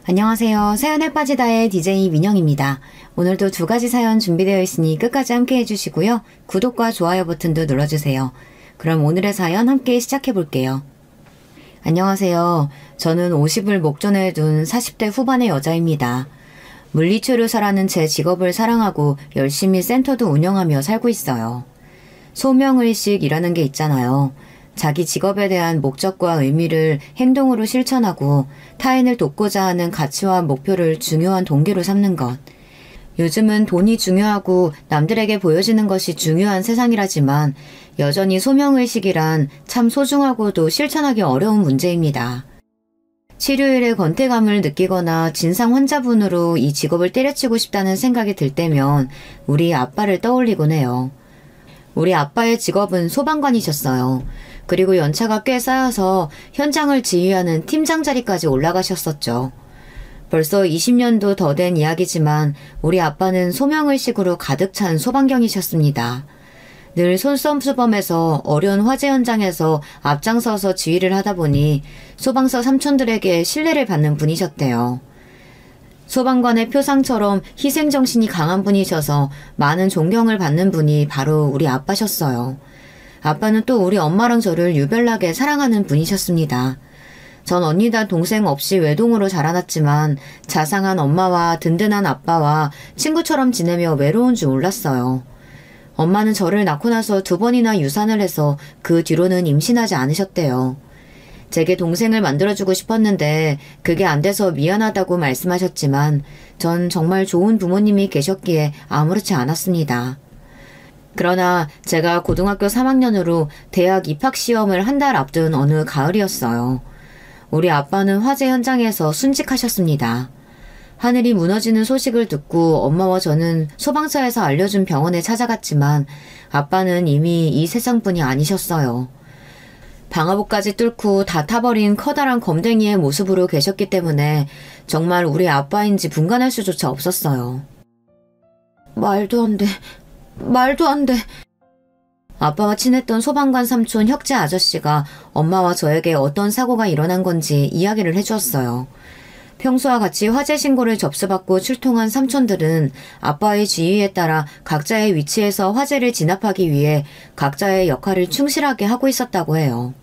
안녕하세요. 사연에 빠지다의 DJ 민영입니다. 오늘도 두 가지 사연 준비되어 있으니 끝까지 함께 해주시고요. 구독과 좋아요 버튼도 눌러주세요. 그럼 오늘의 사연 함께 시작해 볼게요. 안녕하세요. 저는 50을 목전에 둔 40대 후반의 여자입니다. 물리치료사라는 제 직업을 사랑하고 열심히 센터도 운영하며 살고 있어요. 소명의식이라는 게 있잖아요. 자기 직업에 대한 목적과 의미를 행동으로 실천하고 타인을 돕고자 하는 가치와 목표를 중요한 동기로 삼는 것. 요즘은 돈이 중요하고 남들에게 보여지는 것이 중요한 세상이라지만 여전히 소명의식이란 참 소중하고도 실천하기 어려운 문제입니다. 치료일에 권태감을 느끼거나 진상 환자분으로 이 직업을 때려치고 싶다는 생각이 들 때면 우리 아빠를 떠올리곤 해요. 우리 아빠의 직업은 소방관이셨어요. 그리고 연차가 꽤 쌓여서 현장을 지휘하는 팀장 자리까지 올라가셨었죠. 벌써 20년도 더 된 이야기지만 우리 아빠는 소명의식으로 가득 찬 소방경이셨습니다. 늘 솔선수범해서 어려운 화재 현장에서 앞장서서 지휘를 하다 보니 소방서 삼촌들에게 신뢰를 받는 분이셨대요. 소방관의 표상처럼 희생정신이 강한 분이셔서 많은 존경을 받는 분이 바로 우리 아빠셨어요. 아빠는 또 우리 엄마랑 저를 유별나게 사랑하는 분이셨습니다. 전 언니다 동생 없이 외동으로 자라났지만 자상한 엄마와 든든한 아빠와 친구처럼 지내며 외로운 줄 몰랐어요. 엄마는 저를 낳고 나서 2번이나 유산을 해서 그 뒤로는 임신하지 않으셨대요. 제게 동생을 만들어주고 싶었는데 그게 안 돼서 미안하다고 말씀하셨지만 전 정말 좋은 부모님이 계셨기에 아무렇지 않았습니다. 그러나 제가 고등학교 3학년으로 대학 입학시험을 한 달 앞둔 어느 가을이었어요. 우리 아빠는 화재 현장에서 순직하셨습니다. 하늘이 무너지는 소식을 듣고 엄마와 저는 소방서에서 알려준 병원에 찾아갔지만 아빠는 이미 이 세상분이 아니셨어요. 방화복까지 뚫고 다 타버린 커다란 검댕이의 모습으로 계셨기 때문에 정말 우리 아빠인지 분간할 수조차 없었어요. 말도 안 돼. 아빠와 친했던 소방관 삼촌 혁재 아저씨가 엄마와 저에게 어떤 사고가 일어난 건지 이야기를 해주었어요. 평소와 같이 화재 신고를 접수받고 출동한 삼촌들은 아빠의 지휘에 따라 각자의 위치에서 화재를 진압하기 위해 각자의 역할을 충실하게 하고 있었다고 해요.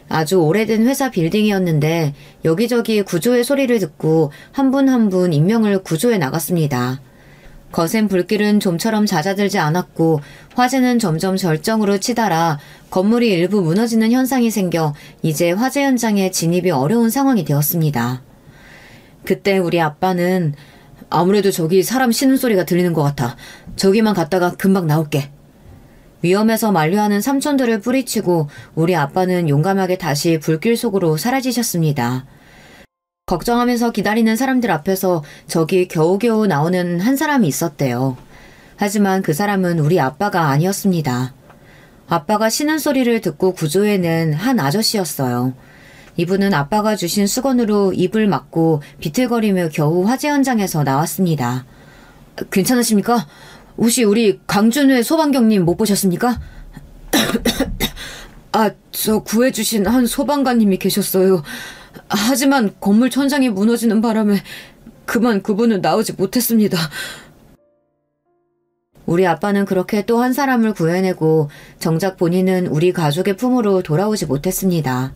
아주 오래된 회사 빌딩이었는데 여기저기 구조의 소리를 듣고 한 분 한 분 인명을 구조해 나갔습니다. 거센 불길은 좀처럼 잦아들지 않았고 화재는 점점 절정으로 치달아 건물이 일부 무너지는 현상이 생겨 이제 화재 현장에 진입이 어려운 상황이 되었습니다. 그때 우리 아빠는 아무래도 저기 사람 쉬는 소리가 들리는 것 같아. 저기만 갔다가 금방 나올게. 위험해서 만류하는 삼촌들을 뿌리치고 우리 아빠는 용감하게 다시 불길 속으로 사라지셨습니다. 걱정하면서 기다리는 사람들 앞에서 저기 겨우겨우 나오는 한 사람이 있었대요. 하지만 그 사람은 우리 아빠가 아니었습니다. 아빠가 쉬는 소리를 듣고 구조해낸 한 아저씨였어요. 이분은 아빠가 주신 수건으로 입을 막고 비틀거리며 겨우 화재 현장에서 나왔습니다. 괜찮으십니까? 혹시 우리 강준회 소방경님 못 보셨습니까? 저 구해주신 한 소방관님이 계셨어요. 하지만 건물 천장이 무너지는 바람에 그만 그분은 나오지 못했습니다. 우리 아빠는 그렇게 또 한 사람을 구해내고 정작 본인은 우리 가족의 품으로 돌아오지 못했습니다.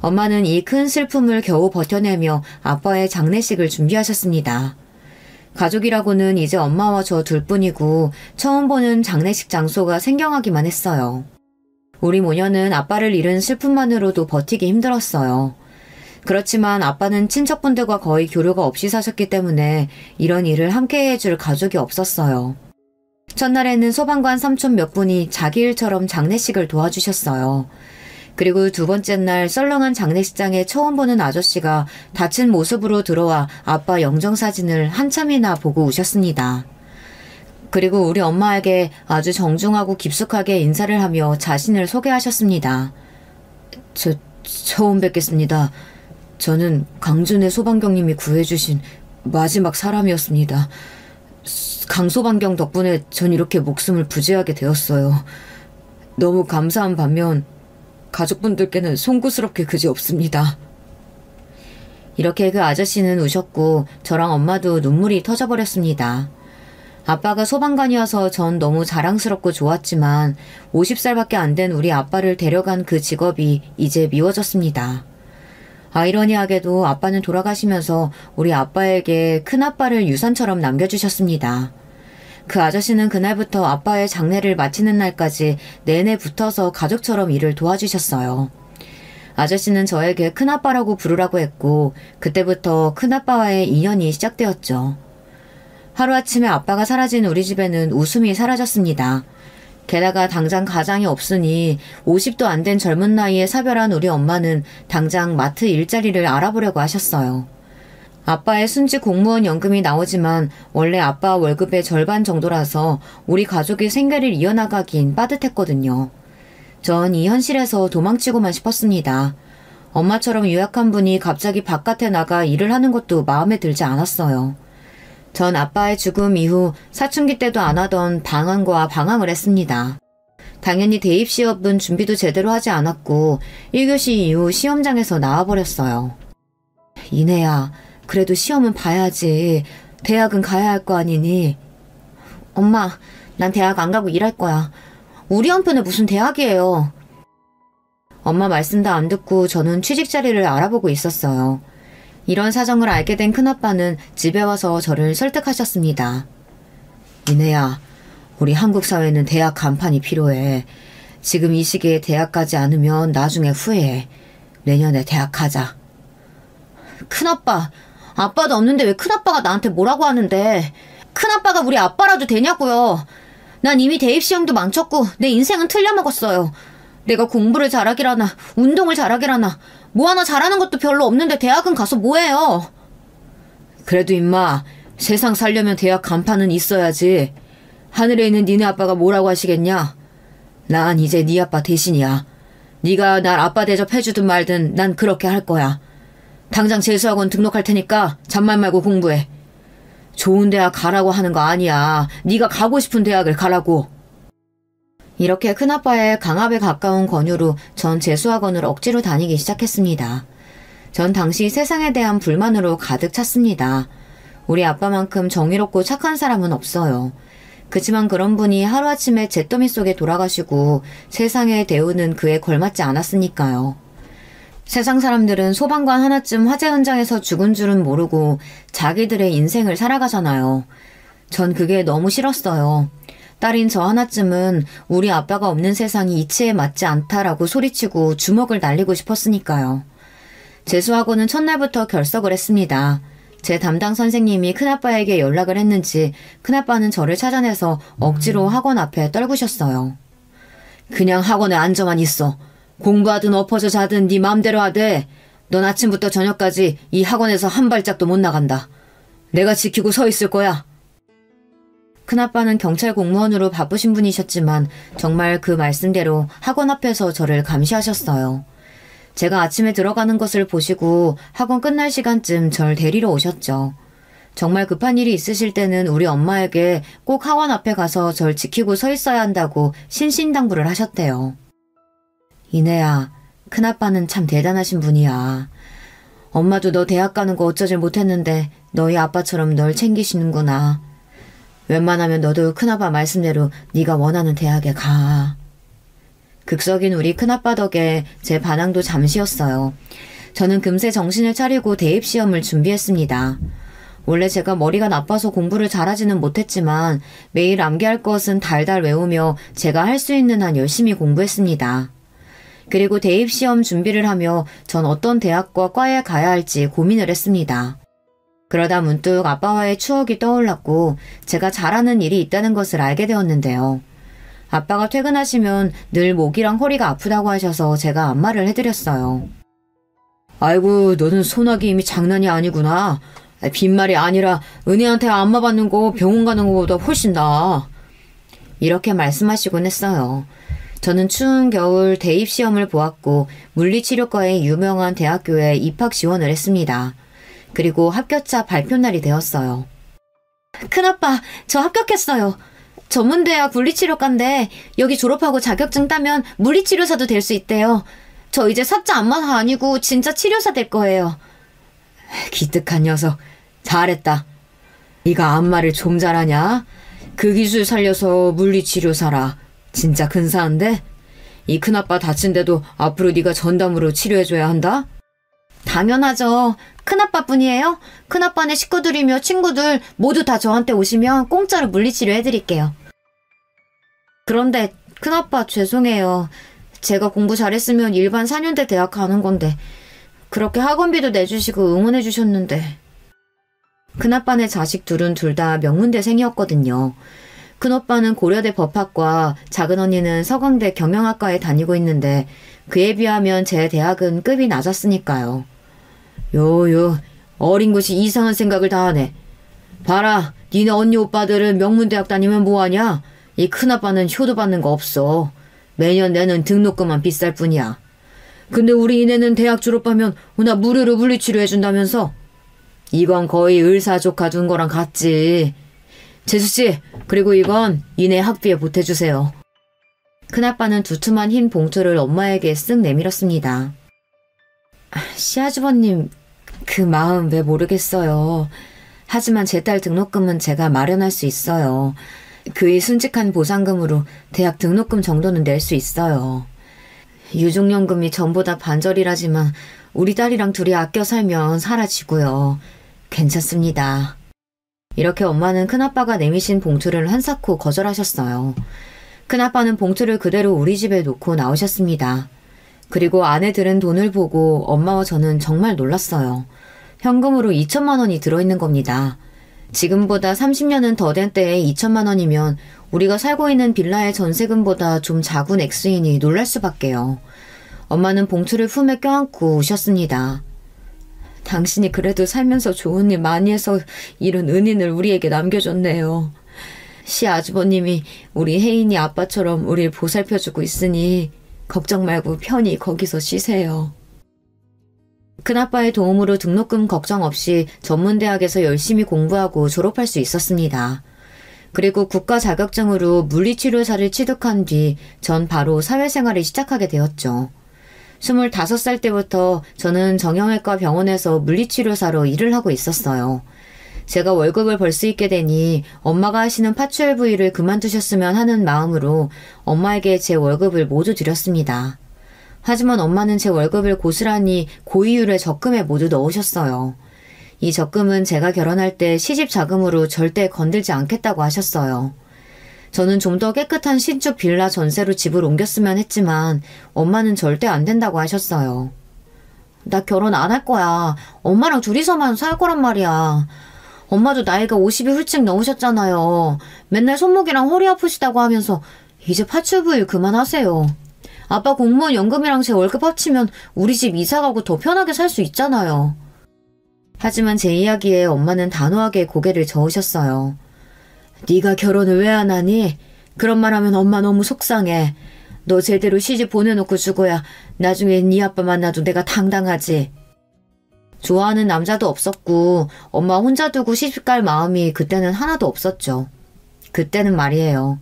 엄마는 이 큰 슬픔을 겨우 버텨내며 아빠의 장례식을 준비하셨습니다. 가족이라고는 이제 엄마와 저 둘뿐이고 처음 보는 장례식 장소가 생경하기만 했어요. 우리 모녀는 아빠를 잃은 슬픔만으로도 버티기 힘들었어요. 그렇지만 아빠는 친척분들과 거의 교류가 없이 사셨기 때문에 이런 일을 함께 해줄 가족이 없었어요. 첫날에는 소방관 삼촌 몇 분이 자기 일처럼 장례식을 도와주셨어요. 그리고 두 번째 날 썰렁한 장례식장에 처음 보는 아저씨가 다친 모습으로 들어와 아빠 영정사진을 한참이나 보고 우셨습니다. 그리고 우리 엄마에게 아주 정중하고 깊숙하게 인사를 하며 자신을 소개하셨습니다. 처음 뵙겠습니다. 저는 강준의 소방경님이 구해주신 마지막 사람이었습니다. 강소방경 덕분에 전 이렇게 목숨을 부지하게 되었어요. 너무 감사한 반면 가족분들께는 송구스럽게 그지없습니다. 이렇게 그 아저씨는 우셨고 저랑 엄마도 눈물이 터져버렸습니다. 아빠가 소방관이어서 전 너무 자랑스럽고 좋았지만 50살밖에 안 된 우리 아빠를 데려간 그 직업이 이제 미워졌습니다. 아이러니하게도 아빠는 돌아가시면서 우리 아빠에게 큰아빠를 유산처럼 남겨주셨습니다. 그 아저씨는 그날부터 아빠의 장례를 마치는 날까지 내내 붙어서 가족처럼 일을 도와주셨어요. 아저씨는 저에게 큰아빠라고 부르라고 했고 그때부터 큰아빠와의 인연이 시작되었죠. 하루아침에 아빠가 사라진 우리 집에는 웃음이 사라졌습니다. 게다가 당장 가장이 없으니 50도 안 된 젊은 나이에 사별한 우리 엄마는 당장 마트 일자리를 알아보려고 하셨어요. 아빠의 순직 공무원 연금이 나오지만 원래 아빠 월급의 절반 정도라서 우리 가족이 생계를 이어나가긴 빠듯했거든요. 전 이 현실에서 도망치고만 싶었습니다. 엄마처럼 유약한 분이 갑자기 바깥에 나가 일을 하는 것도 마음에 들지 않았어요. 전 아빠의 죽음 이후 사춘기 때도 안 하던 방황과 방황을 했습니다. 당연히 대입 시험은 준비도 제대로 하지 않았고 1교시 이후 시험장에서 나와버렸어요. 이내야, 그래도 시험은 봐야지. 대학은 가야 할 거 아니니. 엄마, 난 대학 안 가고 일할 거야. 우리 한편에 무슨 대학이에요. 엄마 말씀도 안 듣고 저는 취직 자리를 알아보고 있었어요. 이런 사정을 알게 된 큰아빠는 집에 와서 저를 설득하셨습니다. 이내야, 우리 한국 사회는 대학 간판이 필요해. 지금 이 시기에 대학 가지 않으면 나중에 후회해. 내년에 대학 가자. 큰아빠, 아빠도 없는데 왜 큰아빠가 나한테 뭐라고 하는데. 큰아빠가 우리 아빠라도 되냐고요. 난 이미 대입시험도 망쳤고 내 인생은 틀려먹었어요. 내가 공부를 잘하기라나 운동을 잘하기라나 뭐 하나 잘하는 것도 별로 없는데 대학은 가서 뭐해요. 그래도 임마, 세상 살려면 대학 간판은 있어야지. 하늘에 있는 니네 아빠가 뭐라고 하시겠냐. 난 이제 네 아빠 대신이야. 네가 날 아빠 대접해주든 말든 난 그렇게 할 거야. 당장 재수학원 등록할 테니까 잔말 말고 공부해. 좋은 대학 가라고 하는 거 아니야. 네가 가고 싶은 대학을 가라고. 이렇게 큰아빠의 강압에 가까운 권유로 전 재수학원을 억지로 다니기 시작했습니다. 전 당시 세상에 대한 불만으로 가득 찼습니다. 우리 아빠만큼 정의롭고 착한 사람은 없어요. 그치만 그런 분이 하루아침에 잿더미 속에 돌아가시고 세상의 대우는 그에 걸맞지 않았으니까요. 세상 사람들은 소방관 하나쯤 화재 현장에서 죽은 줄은 모르고 자기들의 인생을 살아가잖아요. 전 그게 너무 싫었어요. 딸인 저 하나쯤은 우리 아빠가 없는 세상이 이치에 맞지 않다라고 소리치고 주먹을 날리고 싶었으니까요. 재수학원은 첫날부터 결석을 했습니다. 제 담당 선생님이 큰아빠에게 연락을 했는지 큰아빠는 저를 찾아내서 억지로 학원 앞에 떨구셨어요. 그냥 학원에 앉아만 있어. 공부하든 엎어져 자든 네 맘대로 하되 넌 아침부터 저녁까지 이 학원에서 한 발짝도 못 나간다. 내가 지키고 서 있을 거야. 큰아빠는 경찰 공무원으로 바쁘신 분이셨지만 정말 그 말씀대로 학원 앞에서 저를 감시하셨어요. 제가 아침에 들어가는 것을 보시고 학원 끝날 시간쯤 절 데리러 오셨죠. 정말 급한 일이 있으실 때는 우리 엄마에게 꼭 학원 앞에 가서 절 지키고 서 있어야 한다고 신신당부를 하셨대요. 이내야, 큰아빠는 참 대단하신 분이야. 엄마도 너 대학 가는 거 어쩌질 못했는데 너희 아빠처럼 널 챙기시는구나. 웬만하면 너도 큰아빠 말씀대로 네가 원하는 대학에 가. 극석인 우리 큰아빠 덕에 제 반항도 잠시였어요. 저는 금세 정신을 차리고 대입시험을 준비했습니다. 원래 제가 머리가 나빠서 공부를 잘하지는 못했지만 매일 암기할 것은 달달 외우며 제가 할 수 있는 한 열심히 공부했습니다. 그리고 대입시험 준비를 하며 전 어떤 대학과 과에 가야 할지 고민을 했습니다. 그러다 문득 아빠와의 추억이 떠올랐고 제가 잘하는 일이 있다는 것을 알게 되었는데요. 아빠가 퇴근하시면 늘 목이랑 허리가 아프다고 하셔서 제가 안마를 해드렸어요. 아이고, 너는 소나기 힘이 장난이 아니구나. 빈말이 아니라 은혜한테 안마 받는 거 병원 가는 것보다 훨씬 나아. 이렇게 말씀하시곤 했어요. 저는 추운 겨울 대입시험을 보았고 물리치료과의 유명한 대학교에 입학 지원을 했습니다. 그리고 합격자 발표날이 되었어요. 큰아빠, 저 합격했어요. 전문대학 물리치료과인데 여기 졸업하고 자격증 따면 물리치료사도 될 수 있대요. 저 이제 사자 안마사 아니고 진짜 치료사 될 거예요. 기특한 녀석. 잘했다. 네가 안마를 좀 잘하냐? 그 기술 살려서 물리치료 사라. 진짜 근사한데? 이 큰아빠 다친데도 앞으로 네가 전담으로 치료해줘야 한다? 당연하죠. 큰아빠뿐이에요? 큰아빠네 식구들이며 친구들 모두 다 저한테 오시면 공짜로 물리치료 해드릴게요. 그런데 큰아빠 죄송해요. 제가 공부 잘했으면 일반 4년대 대학 가는 건데 그렇게 학원비도 내주시고 응원해주셨는데. 큰아빠네 자식 둘은 둘 다 명문대생이었거든요. 큰오빠는 고려대 법학과, 작은 언니는 서강대 경영학과에 다니고 있는데 그에 비하면 제 대학은 급이 낮았으니까요. 요요, 어린 것이 이상한 생각을 다 하네. 봐라, 니네 언니 오빠들은 명문대학 다니면 뭐하냐? 이 큰아빠는 효도 받는 거 없어. 매년 내는 등록금만 비쌀 뿐이야. 근데 우리 이내는 대학 졸업하면 나 무료로 물리치료 해준다면서? 이건 거의 을사조카 둔 거랑 같지. 재수씨, 그리고 이건 이내 학비에 보태주세요. 큰아빠는 두툼한 흰 봉투를 엄마에게 쓱 내밀었습니다. 시아주버님, 그 마음 왜 모르겠어요. 하지만 제 딸 등록금은 제가 마련할 수 있어요. 그의 순직한 보상금으로 대학 등록금 정도는 낼 수 있어요. 유족연금이 전보다 반절이라지만 우리 딸이랑 둘이 아껴 살면 사라지고요. 괜찮습니다. 이렇게 엄마는 큰아빠가 내미신 봉투를 한사코 거절하셨어요. 큰아빠는 봉투를 그대로 우리 집에 놓고 나오셨습니다. 그리고 안에 들은 돈을 보고 엄마와 저는 정말 놀랐어요. 현금으로 2천만 원이 들어있는 겁니다. 지금보다 30년은 더 된 때에 2천만 원이면 우리가 살고 있는 빌라의 전세금보다 좀 작은 액수이니 놀랄 수밖에요. 엄마는 봉투를 품에 껴안고 우셨습니다. 당신이 그래도 살면서 좋은 일 많이 해서 이런 은인을 우리에게 남겨줬네요. 시아주버님이 우리 혜인이 아빠처럼 우릴 보살펴주고 있으니 걱정 말고 편히 거기서 쉬세요. 큰아빠의 도움으로 등록금 걱정 없이 전문대학에서 열심히 공부하고 졸업할 수 있었습니다. 그리고 국가 자격증으로 물리치료사를 취득한 뒤 전 바로 사회생활을 시작하게 되었죠. 25살 때부터 저는 정형외과 병원에서 물리치료사로 일을 하고 있었어요. 제가 월급을 벌 수 있게 되니 엄마가 하시는 파추엘 부위를 그만두셨으면 하는 마음으로 엄마에게 제 월급을 모두 드렸습니다. 하지만 엄마는 제 월급을 고스란히 고이율의 적금에 모두 넣으셨어요. 이 적금은 제가 결혼할 때 시집 자금으로 절대 건들지 않겠다고 하셨어요. 저는 좀 더 깨끗한 신축 빌라 전세로 집을 옮겼으면 했지만 엄마는 절대 안 된다고 하셨어요. 나 결혼 안 할 거야. 엄마랑 둘이서만 살 거란 말이야. 엄마도 나이가 50이 훌쩍 넘으셨잖아요. 맨날 손목이랑 허리 아프시다고 하면서 이제 파출부일 그만하세요. 아빠 공무원 연금이랑 제 월급 합치면 우리 집 이사가고 더 편하게 살 수 있잖아요. 하지만 제 이야기에 엄마는 단호하게 고개를 저으셨어요. 네가 결혼을 왜 안 하니? 그런 말 하면 엄마 너무 속상해. 너 제대로 시집 보내놓고 죽어야 나중에 네 아빠 만나도 내가 당당하지. 좋아하는 남자도 없었고 엄마 혼자 두고 시집갈 마음이 그때는 하나도 없었죠. 그때는 말이에요.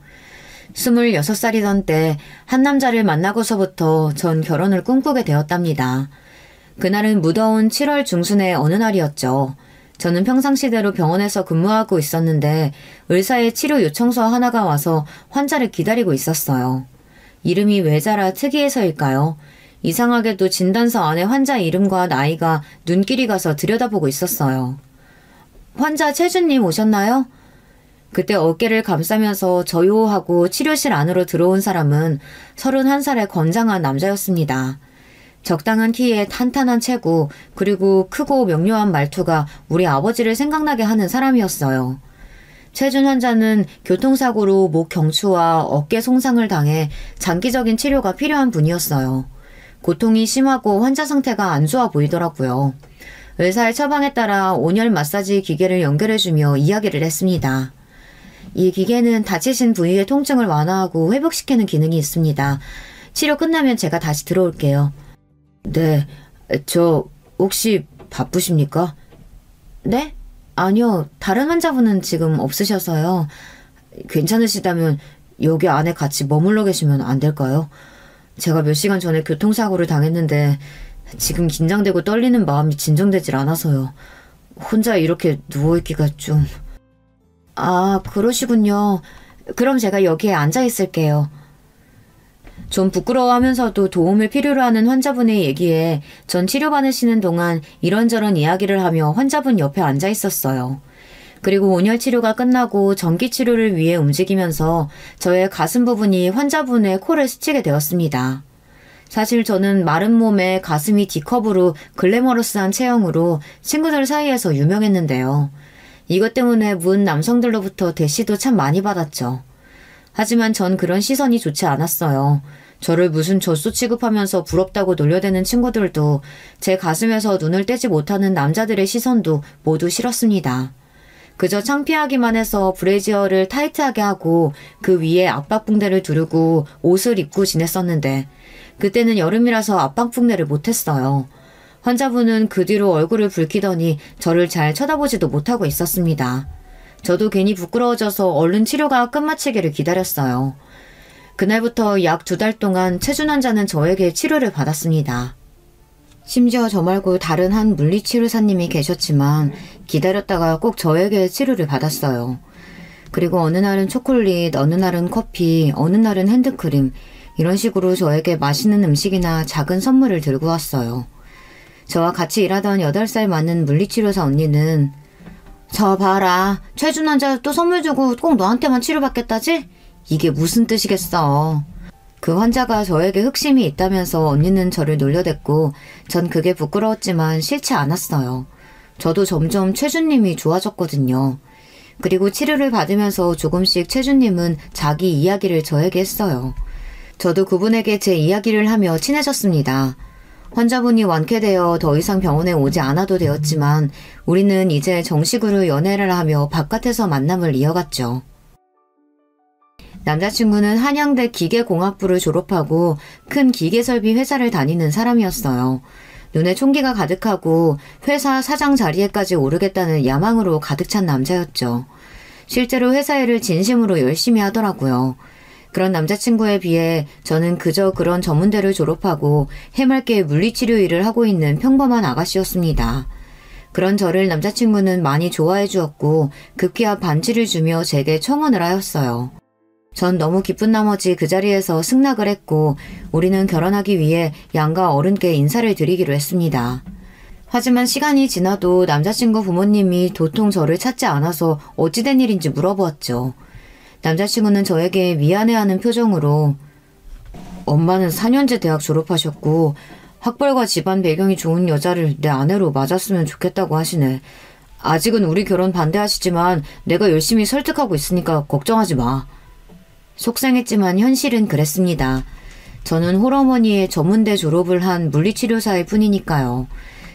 26살이던 때 한 남자를 만나고서부터 전 결혼을 꿈꾸게 되었답니다. 그날은 무더운 7월 중순의 어느 날이었죠. 저는 평상시대로 병원에서 근무하고 있었는데 의사의 치료 요청서 하나가 와서 환자를 기다리고 있었어요. 이름이 외자라 특이해서일까요? 이상하게도 진단서 안에 환자 이름과 나이가 눈길이 가서 들여다보고 있었어요. 환자 최준님 오셨나요? 그때 어깨를 감싸면서 저요하고 치료실 안으로 들어온 사람은 31살의 건장한 남자였습니다. 적당한 키에 탄탄한 체구, 그리고 크고 명료한 말투가 우리 아버지를 생각나게 하는 사람이었어요. 최준 환자는 교통사고로 목 경추와 어깨 손상을 당해 장기적인 치료가 필요한 분이었어요. 고통이 심하고 환자 상태가 안 좋아 보이더라고요. 의사의 처방에 따라 온열 마사지 기계를 연결해주며 이야기를 했습니다. 이 기계는 다치신 부위의 통증을 완화하고 회복시키는 기능이 있습니다. 치료 끝나면 제가 다시 들어올게요. 네, 저 혹시 바쁘십니까? 네? 아니요, 다른 환자분은 지금 없으셔서요. 괜찮으시다면 여기 안에 같이 머물러 계시면 안 될까요? 제가 몇 시간 전에 교통사고를 당했는데 지금 긴장되고 떨리는 마음이 진정되질 않아서요. 혼자 이렇게 누워있기가 좀... 아, 그러시군요. 그럼 제가 여기에 앉아 있을게요. 좀 부끄러워하면서도 도움을 필요로 하는 환자분의 얘기에 전 치료받으시는 동안 이런저런 이야기를 하며 환자분 옆에 앉아 있었어요. 그리고 온열 치료가 끝나고 전기 치료를 위해 움직이면서 저의 가슴 부분이 환자분의 코를 스치게 되었습니다. 사실 저는 마른 몸에 가슴이 D컵으로 글래머러스한 체형으로 친구들 사이에서 유명했는데요. 이것 때문에 문 남성들로부터 대시도 참 많이 받았죠. 하지만 전 그런 시선이 좋지 않았어요. 저를 무슨 젖소 취급하면서 부럽다고 놀려대는 친구들도 제 가슴에서 눈을 떼지 못하는 남자들의 시선도 모두 싫었습니다. 그저 창피하기만 해서 브래지어를 타이트하게 하고 그 위에 압박붕대를 두르고 옷을 입고 지냈었는데 그때는 여름이라서 압박붕대를 못했어요. 환자분은 그 뒤로 얼굴을 붉히더니 저를 잘 쳐다보지도 못하고 있었습니다. 저도 괜히 부끄러워져서 얼른 치료가 끝마치기를 기다렸어요. 그날부터 약 2달 동안 최준 환자는 저에게 치료를 받았습니다. 심지어 저 말고 다른 한 물리치료사님이 계셨지만 기다렸다가 꼭 저에게 치료를 받았어요. 그리고 어느 날은 초콜릿, 어느 날은 커피, 어느 날은 핸드크림 이런 식으로 저에게 맛있는 음식이나 작은 선물을 들고 왔어요. 저와 같이 일하던 8살 많은 물리치료사 언니는 저 봐라. 최준 환자 또 선물 주고 꼭 너한테만 치료받겠다지? 이게 무슨 뜻이겠어. 그 환자가 저에게 흑심이 있다면서 언니는 저를 놀려댔고 전 그게 부끄러웠지만 싫지 않았어요. 저도 점점 최준님이 좋아졌거든요. 그리고 치료를 받으면서 조금씩 최준님은 자기 이야기를 저에게 했어요. 저도 그분에게 제 이야기를 하며 친해졌습니다. 환자분이 완쾌되어 더 이상 병원에 오지 않아도 되었지만 우리는 이제 정식으로 연애를 하며 바깥에서 만남을 이어갔죠. 남자친구는 한양대 기계공학부를 졸업하고 큰 기계설비 회사를 다니는 사람이었어요. 눈에 총기가 가득하고 회사 사장 자리에까지 오르겠다는 야망으로 가득 찬 남자였죠. 실제로 회사 일을 진심으로 열심히 하더라고요. 그런 남자친구에 비해 저는 그저 그런 전문대를 졸업하고 해맑게 물리치료 일을 하고 있는 평범한 아가씨였습니다. 그런 저를 남자친구는 많이 좋아해 주었고 급기야 반지를 주며 제게 청혼을 하였어요. 전 너무 기쁜 나머지 그 자리에서 승낙을 했고 우리는 결혼하기 위해 양가 어른께 인사를 드리기로 했습니다. 하지만 시간이 지나도 남자친구 부모님이 도통 저를 찾지 않아서 어찌된 일인지 물어보았죠. 남자친구는 저에게 미안해하는 표정으로 엄마는 4년제 대학 졸업하셨고 학벌과 집안 배경이 좋은 여자를 내 아내로 맞았으면 좋겠다고 하시네. 아직은 우리 결혼 반대하시지만 내가 열심히 설득하고 있으니까 걱정하지 마. 속상했지만 현실은 그랬습니다. 저는 홀어머니의 전문대 졸업을 한 물리치료사일 뿐이니까요.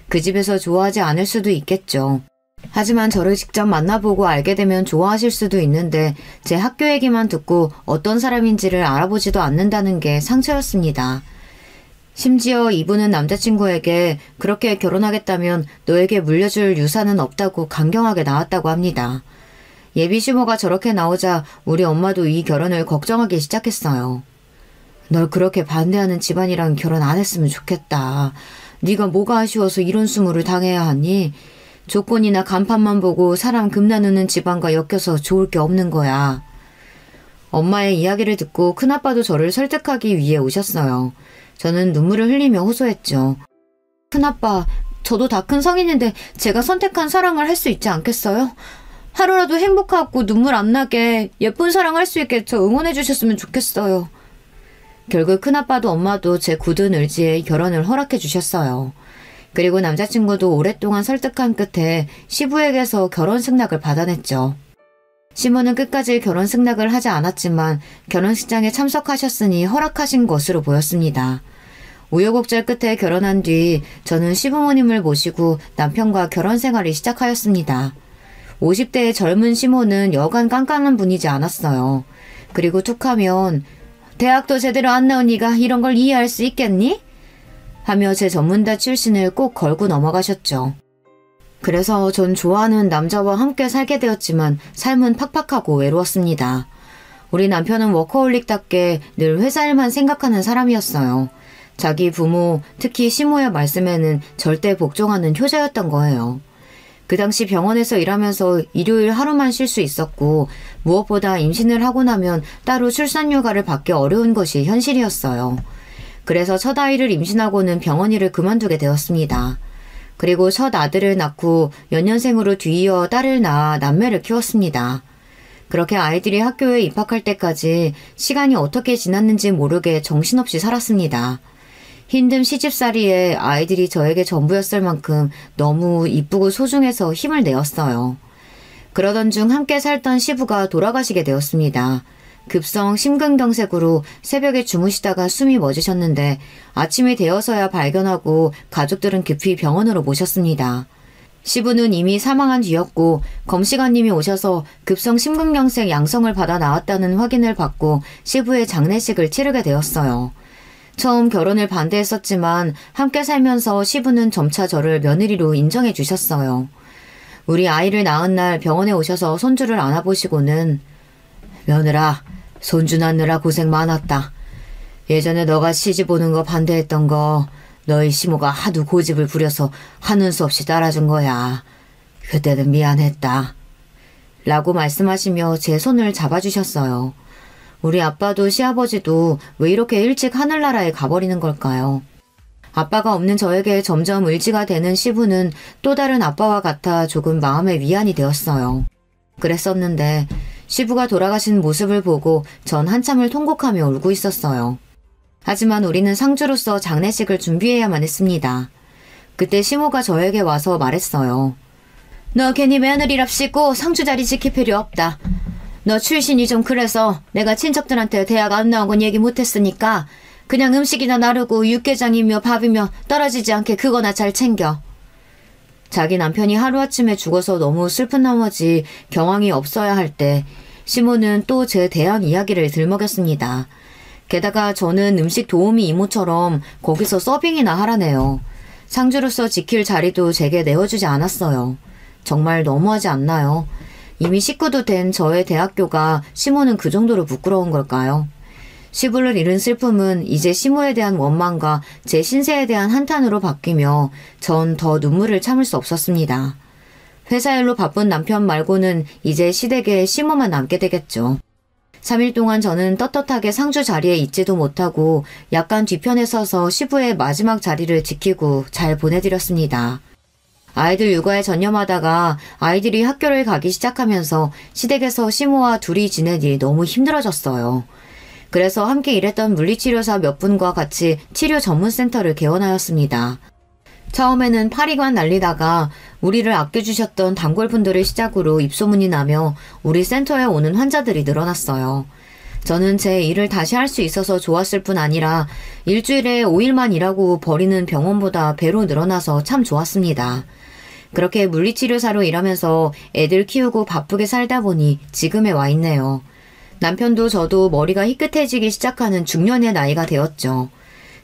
그 집에서 좋아하지 않을 수도 있겠죠. 하지만 저를 직접 만나보고 알게 되면 좋아하실 수도 있는데 제 학교 얘기만 듣고 어떤 사람인지를 알아보지도 않는다는 게 상처였습니다. 심지어 이분은 남자친구에게 그렇게 결혼하겠다면 너에게 물려줄 유산은 없다고 강경하게 나왔다고 합니다. 예비시모가 저렇게 나오자 우리 엄마도 이 결혼을 걱정하기 시작했어요. 널 그렇게 반대하는 집안이랑 결혼 안 했으면 좋겠다. 네가 뭐가 아쉬워서 이런 수모를 당해야 하니? 조건이나 간판만 보고 사람 금 나누는 집안과 엮여서 좋을 게 없는 거야. 엄마의 이야기를 듣고 큰아빠도 저를 설득하기 위해 오셨어요. 저는 눈물을 흘리며 호소했죠. 큰아빠, 저도 다 큰 성인인데 제가 선택한 사랑을 할 수 있지 않겠어요? 하루라도 행복하고 눈물 안 나게 예쁜 사랑 할 수 있게 저 응원해 주셨으면 좋겠어요. 결국 큰아빠도 엄마도 제 굳은 의지에 결혼을 허락해 주셨어요. 그리고 남자친구도 오랫동안 설득한 끝에 시부에게서 결혼 승낙을 받아냈죠. 시모는 끝까지 결혼 승낙을 하지 않았지만 결혼식장에 참석하셨으니 허락하신 것으로 보였습니다. 우여곡절 끝에 결혼한 뒤 저는 시부모님을 모시고 남편과 결혼 생활을 시작하였습니다. 50대의 젊은 시모는 여간 깐깐한 분이지 않았어요. 그리고 툭하면 대학도 제대로 안 나온 네가 이런 걸 이해할 수 있겠니? 하며 제 전문대 출신을 꼭 걸고 넘어가셨죠. 그래서 전 좋아하는 남자와 함께 살게 되었지만 삶은 팍팍하고 외로웠습니다. 우리 남편은 워커홀릭답게 늘 회사 일만 생각하는 사람이었어요. 자기 부모, 특히 시모의 말씀에는 절대 복종하는 효자였던 거예요. 그 당시 병원에서 일하면서 일요일 하루만 쉴 수 있었고 무엇보다 임신을 하고 나면 따로 출산휴가를 받기 어려운 것이 현실이었어요. 그래서 첫 아이를 임신하고는 병원 일을 그만두게 되었습니다. 그리고 첫 아들을 낳고 연년생으로 뒤이어 딸을 낳아 남매를 키웠습니다. 그렇게 아이들이 학교에 입학할 때까지 시간이 어떻게 지났는지 모르게 정신없이 살았습니다. 힘든 시집살이에 아이들이 저에게 전부였을 만큼 너무 이쁘고 소중해서 힘을 내었어요. 그러던 중 함께 살던 시부가 돌아가시게 되었습니다. 급성 심근경색으로 새벽에 주무시다가 숨이 멎으셨는데 아침이 되어서야 발견하고 가족들은 급히 병원으로 모셨습니다. 시부는 이미 사망한 뒤였고 검시관님이 오셔서 급성 심근경색 양성을 받아 나왔다는 확인을 받고 시부의 장례식을 치르게 되었어요. 처음 결혼을 반대했었지만 함께 살면서 시부는 점차 저를 며느리로 인정해 주셨어요. 우리 아이를 낳은 날 병원에 오셔서 손주를 안아보시고는 며느라, 손주 낳느라 고생 많았다. 예전에 너가 시집 오는 거 반대했던 거 너희 시모가 하도 고집을 부려서 하는 수 없이 따라준 거야. 그때는 미안했다. 라고 말씀하시며 제 손을 잡아주셨어요. 우리 아빠도 시아버지도 왜 이렇게 일찍 하늘나라에 가버리는 걸까요? 아빠가 없는 저에게 점점 의지가 되는 시부는 또 다른 아빠와 같아 조금 마음의 위안이 되었어요. 그랬었는데 시부가 돌아가신 모습을 보고 전 한참을 통곡하며 울고 있었어요. 하지만 우리는 상주로서 장례식을 준비해야만 했습니다. 그때 시모가 저에게 와서 말했어요. 너 괜히 며느리랍시고 상주 자리 지킬 필요 없다. 너 출신이 좀 그래서 내가 친척들한테 대학 안 나온 건 얘기 못했으니까 그냥 음식이나 나르고 육개장이며 밥이며 떨어지지 않게 그거나 잘 챙겨. 자기 남편이 하루아침에 죽어서 너무 슬픈 나머지 경황이 없어야 할 때 시모는 또 제 대학 이야기를 들먹였습니다. 게다가 저는 음식 도우미 이모처럼 거기서 서빙이나 하라네요. 상주로서 지킬 자리도 제게 내어주지 않았어요. 정말 너무하지 않나요? 이미 식구도 된 저의 대학교가 시모는 그 정도로 부끄러운 걸까요? 시부를 잃은 슬픔은 이제 시모에 대한 원망과 제 신세에 대한 한탄으로 바뀌며 전 더 눈물을 참을 수 없었습니다. 회사 일로 바쁜 남편 말고는 이제 시댁에 시모만 남게 되겠죠. 3일 동안 저는 떳떳하게 상주 자리에 있지도 못하고 약간 뒤편에 서서 시부의 마지막 자리를 지키고 잘 보내드렸습니다. 아이들 육아에 전념하다가 아이들이 학교를 가기 시작하면서 시댁에서 시모와 둘이 지내니 너무 힘들어졌어요. 그래서 함께 일했던 물리치료사 몇 분과 같이 치료 전문센터를 개원하였습니다. 처음에는 파리관 날리다가 우리를 아껴주셨던 단골분들을 시작으로 입소문이 나며 우리 센터에 오는 환자들이 늘어났어요. 저는 제 일을 다시 할 수 있어서 좋았을 뿐 아니라 일주일에 5일만 일하고 버리는 병원보다 배로 늘어나서 참 좋았습니다. 그렇게 물리치료사로 일하면서 애들 키우고 바쁘게 살다 보니 지금에 와 있네요. 남편도 저도 머리가 희끗해지기 시작하는 중년의 나이가 되었죠.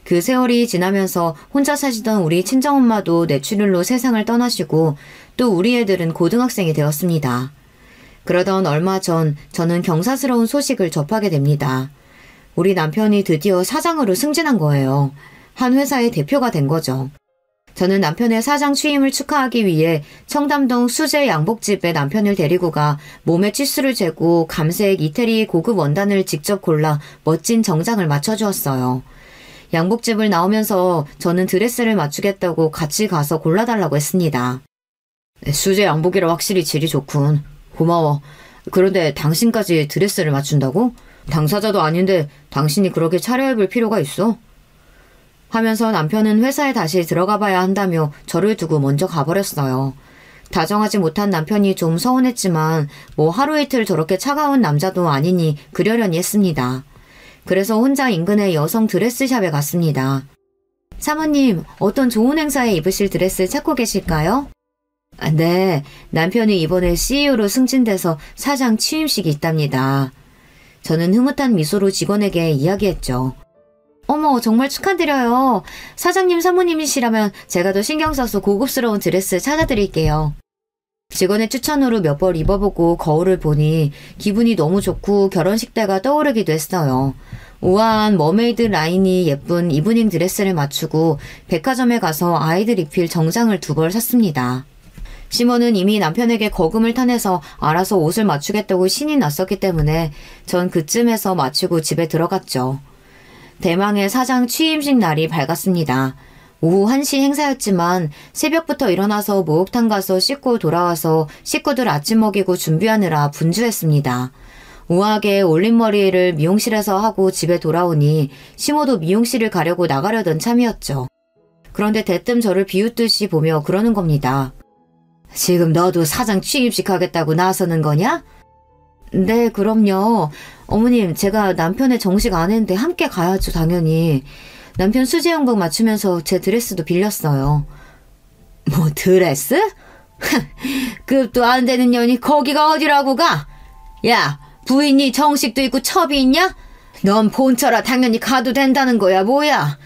그 세월이 지나면서 혼자 사시던 우리 친정엄마도 뇌출혈로 세상을 떠나시고 또 우리 애들은 고등학생이 되었습니다. 그러던 얼마 전 저는 경사스러운 소식을 접하게 됩니다. 우리 남편이 드디어 사장으로 승진한 거예요. 한 회사의 대표가 된 거죠. 저는 남편의 사장 취임을 축하하기 위해 청담동 수제 양복집에 남편을 데리고 가 몸에 치수를 재고 감색 이태리 고급 원단을 직접 골라 멋진 정장을 맞춰주었어요. 양복집을 나오면서 저는 드레스를 맞추겠다고 같이 가서 골라달라고 했습니다. 수제 양복이라 확실히 질이 좋군. 고마워. 그런데 당신까지 드레스를 맞춘다고? 당사자도 아닌데 당신이 그렇게 차려입을 필요가 있어? 하면서 남편은 회사에 다시 들어가 봐야 한다며 저를 두고 먼저 가버렸어요. 다정하지 못한 남편이 좀 서운했지만 뭐 하루 이틀 저렇게 차가운 남자도 아니니 그러려니 했습니다. 그래서 혼자 인근의 여성 드레스샵에 갔습니다. 사모님, 어떤 좋은 행사에 입으실 드레스 찾고 계실까요? 네, 남편이 이번에 CEO로 승진돼서 사장 취임식이 있답니다. 저는 흐뭇한 미소로 직원에게 이야기했죠. 어머, 정말 축하드려요. 사장님 사모님이시라면 제가 더 신경 써서 고급스러운 드레스 찾아드릴게요. 직원의 추천으로 몇 벌 입어보고 거울을 보니 기분이 너무 좋고 결혼식 때가 떠오르기도 했어요. 우아한 머메이드 라인이 예쁜 이브닝 드레스를 맞추고 백화점에 가서 아이들 입힐 정장을 2벌 샀습니다. 시몬은 이미 남편에게 거금을 타내서 알아서 옷을 맞추겠다고 신이 났었기 때문에 전 그쯤에서 마치고 집에 들어갔죠. 대망의 사장 취임식 날이 밝았습니다. 오후 1시 행사였지만 새벽부터 일어나서 목욕탕 가서 씻고 돌아와서 식구들 아침 먹이고 준비하느라 분주했습니다. 우아하게 올림머리를 미용실에서 하고 집에 돌아오니 시모도 미용실을 가려고 나가려던 참이었죠. 그런데 대뜸 저를 비웃듯이 보며 그러는 겁니다. 지금 너도 사장 취임식 하겠다고 나서는 거냐? 네, 그럼요. 어머님, 제가 남편의 정식 안 했는데 함께 가야죠, 당연히. 남편 수제형복 맞추면서 제 드레스도 빌렸어요. 뭐 드레스? 급도 안 되는 년이 거기가 어디라고 가? 야, 부인이 정식도 있고 첩이 있냐? 넌 본처라 당연히 가도 된다는 거야, 뭐야?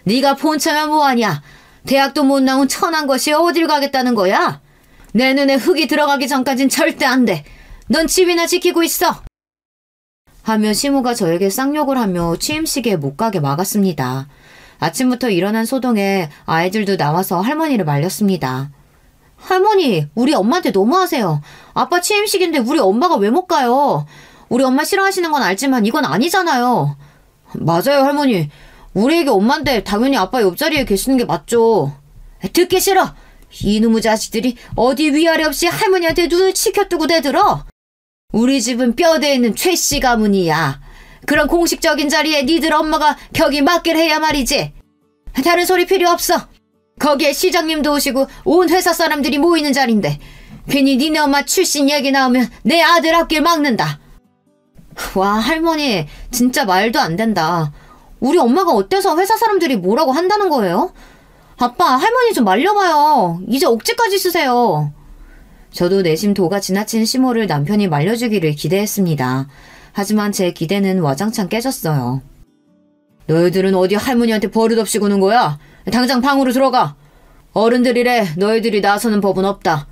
네가 본처면 뭐하냐? 대학도 못 나온 천한 것이 어딜 가겠다는 거야? 내 눈에 흙이 들어가기 전까진 절대 안 돼. 넌 집이나 지키고 있어. 하며 시모가 저에게 쌍욕을 하며 취임식에 못 가게 막았습니다. 아침부터 일어난 소동에 아이들도 나와서 할머니를 말렸습니다. 할머니, 우리 엄마한테 너무하세요. 아빠 취임식인데 우리 엄마가 왜 못 가요? 우리 엄마 싫어하시는 건 알지만 이건 아니잖아요. 맞아요, 할머니. 우리에게 엄마인데 당연히 아빠 옆자리에 계시는 게 맞죠. 듣기 싫어. 이놈의 자식들이 어디 위아래 없이 할머니한테 눈을 치켜뜨고 대들어. 우리 집은 뼈대에 있는 최씨 가문이야. 그런 공식적인 자리에 니들 엄마가 격이 맞길 해야 말이지. 다른 소리 필요 없어. 거기에 시장님도 오시고 온 회사 사람들이 모이는 자리인데 괜히 니네 엄마 출신 얘기 나오면 내 아들 앞길 막는다. 와, 할머니 진짜 말도 안 된다. 우리 엄마가 어때서 회사 사람들이 뭐라고 한다는 거예요? 아빠, 할머니 좀 말려봐요. 이제 억지까지 쓰세요. 저도 내심 도가 지나친 시모를 남편이 말려주기를 기대했습니다. 하지만 제 기대는 와장창 깨졌어요. 너희들은 어디 할머니한테 버릇없이 구는 거야? 당장 방으로 들어가. 어른들이래 너희들이 나서는 법은 없다.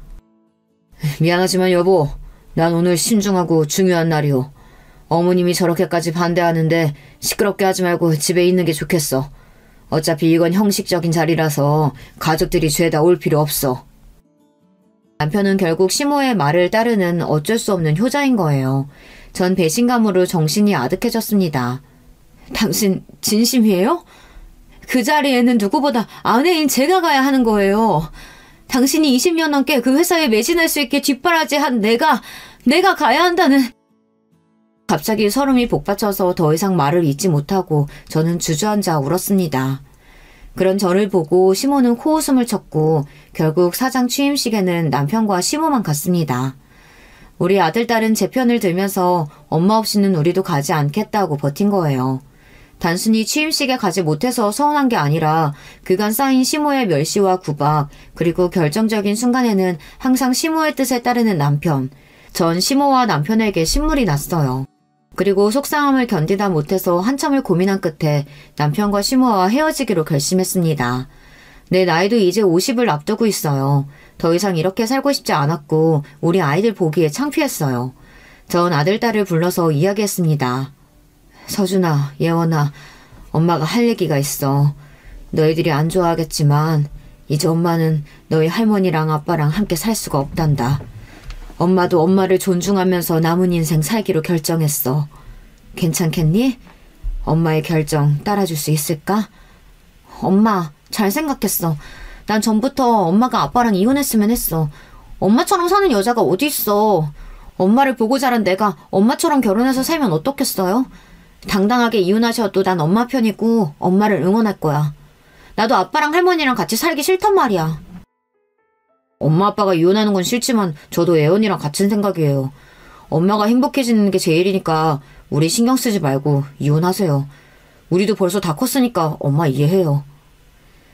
미안하지만 여보, 난 오늘 신중하고 중요한 날이오. 어머님이 저렇게까지 반대하는데 시끄럽게 하지 말고 집에 있는 게 좋겠어. 어차피 이건 형식적인 자리라서 가족들이 죄다 올 필요 없어. 남편은 결국 시모의 말을 따르는 어쩔 수 없는 효자인 거예요. 전 배신감으로 정신이 아득해졌습니다. 당신 진심이에요? 그 자리에는 누구보다 아내인 제가 가야 하는 거예요. 당신이 20년 넘게 그 회사에 매진할 수 있게 뒷바라지한 내가 가야 한다는... 갑자기 설움이 복받쳐서 더 이상 말을 잇지 못하고 저는 주저앉아 울었습니다. 그런 저를 보고 시모는 코웃음을 쳤고 결국 사장 취임식에는 남편과 시모만 갔습니다. 우리 아들, 딸은 제 편을 들면서 엄마 없이는 우리도 가지 않겠다고 버틴 거예요. 단순히 취임식에 가지 못해서 서운한 게 아니라 그간 쌓인 시모의 멸시와 구박, 그리고 결정적인 순간에는 항상 시모의 뜻에 따르는 남편. 전 시모와 남편에게 신물이 났어요. 그리고 속상함을 견디다 못해서 한참을 고민한 끝에 남편과 시모와 헤어지기로 결심했습니다. 내 나이도 이제 50을 앞두고 있어요. 더 이상 이렇게 살고 싶지 않았고 우리 아이들 보기에 창피했어요. 전 아들, 딸을 불러서 이야기했습니다. 서준아, 예원아, 엄마가 할 얘기가 있어. 너희들이 안 좋아하겠지만 이제 엄마는 너희 할머니랑 아빠랑 함께 살 수가 없단다. 엄마도 엄마를 존중하면서 남은 인생 살기로 결정했어. 괜찮겠니? 엄마의 결정 따라줄 수 있을까? 엄마, 잘 생각했어. 난 전부터 엄마가 아빠랑 이혼했으면 했어. 엄마처럼 사는 여자가 어디 있어. 엄마를 보고 자란 내가 엄마처럼 결혼해서 살면 어떻겠어요? 당당하게 이혼하셔도 난 엄마 편이고 엄마를 응원할 거야. 나도 아빠랑 할머니랑 같이 살기 싫단 말이야. 엄마 아빠가 이혼하는 건 싫지만 저도 애언이랑 같은 생각이에요. 엄마가 행복해지는 게 제일이니까 우리 신경 쓰지 말고 이혼하세요. 우리도 벌써 다 컸으니까 엄마 이해해요.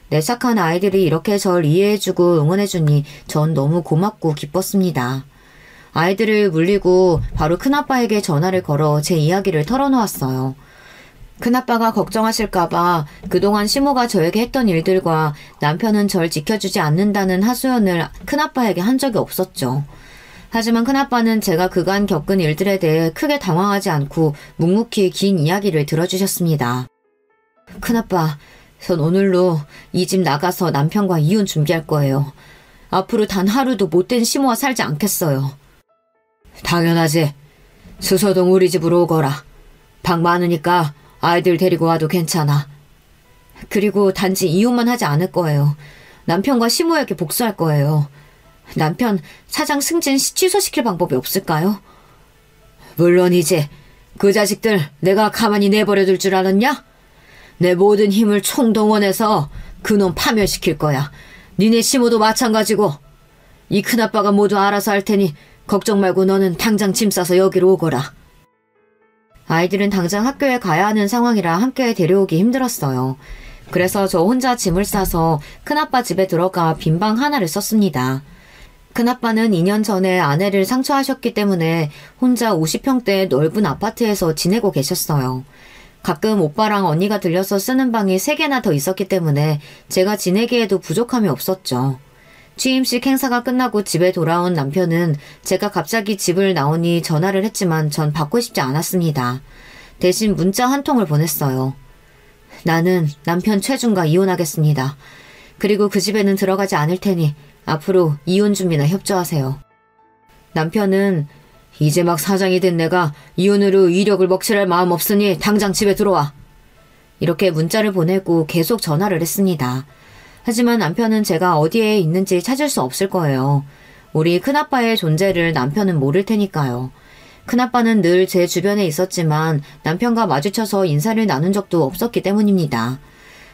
내 착한 아이들이 이렇게 절 이해해주고 응원해주니 전 너무 고맙고 기뻤습니다. 아이들을 물리고 바로 큰아빠에게 전화를 걸어 제 이야기를 털어놓았어요. 큰아빠가 걱정하실까봐 그동안 시모가 저에게 했던 일들과 남편은 절 지켜주지 않는다는 하소연을 큰아빠에게 한 적이 없었죠. 하지만 큰아빠는 제가 그간 겪은 일들에 대해 크게 당황하지 않고 묵묵히 긴 이야기를 들어주셨습니다. 큰아빠, 전 오늘로 이 집 나가서 남편과 이혼 준비할 거예요. 앞으로 단 하루도 못된 시모와 살지 않겠어요. 당연하지. 수서동 우리 집으로 오거라. 방 많으니까 아이들 데리고 와도 괜찮아. 그리고 단지 이혼만 하지 않을 거예요. 남편과 시모에게 복수할 거예요. 남편 사장 승진 취소시킬 방법이 없을까요? 물론이지. 그 자식들 내가 가만히 내버려둘 줄 알았냐? 내 모든 힘을 총동원해서 그놈 파멸시킬 거야. 니네 시모도 마찬가지고. 이 큰아빠가 모두 알아서 할 테니 걱정 말고 너는 당장 짐 싸서 여기로 오거라. 아이들은 당장 학교에 가야 하는 상황이라 함께 데려오기 힘들었어요. 그래서 저 혼자 짐을 싸서 큰아빠 집에 들어가 빈 방 하나를 썼습니다. 큰아빠는 2년 전에 아내를 상처하셨기 때문에 혼자 50평대 넓은 아파트에서 지내고 계셨어요. 가끔 오빠랑 언니가 들려서 쓰는 방이 3개나 더 있었기 때문에 제가 지내기에도 부족함이 없었죠. 취임식 행사가 끝나고 집에 돌아온 남편은 제가 갑자기 집을 나오니 전화를 했지만 전 받고 싶지 않았습니다. 대신 문자 한 통을 보냈어요. 나는 남편 최준과 이혼하겠습니다. 그리고 그 집에는 들어가지 않을 테니 앞으로 이혼 준비나 협조하세요. 남편은 이제 막 사장이 된 내가 이혼으로 이력을 먹칠할 마음 없으니 당장 집에 들어와. 이렇게 문자를 보내고 계속 전화를 했습니다. 하지만 남편은 제가 어디에 있는지 찾을 수 없을 거예요. 우리 큰아빠의 존재를 남편은 모를 테니까요. 큰아빠는 늘 제 주변에 있었지만 남편과 마주쳐서 인사를 나눈 적도 없었기 때문입니다.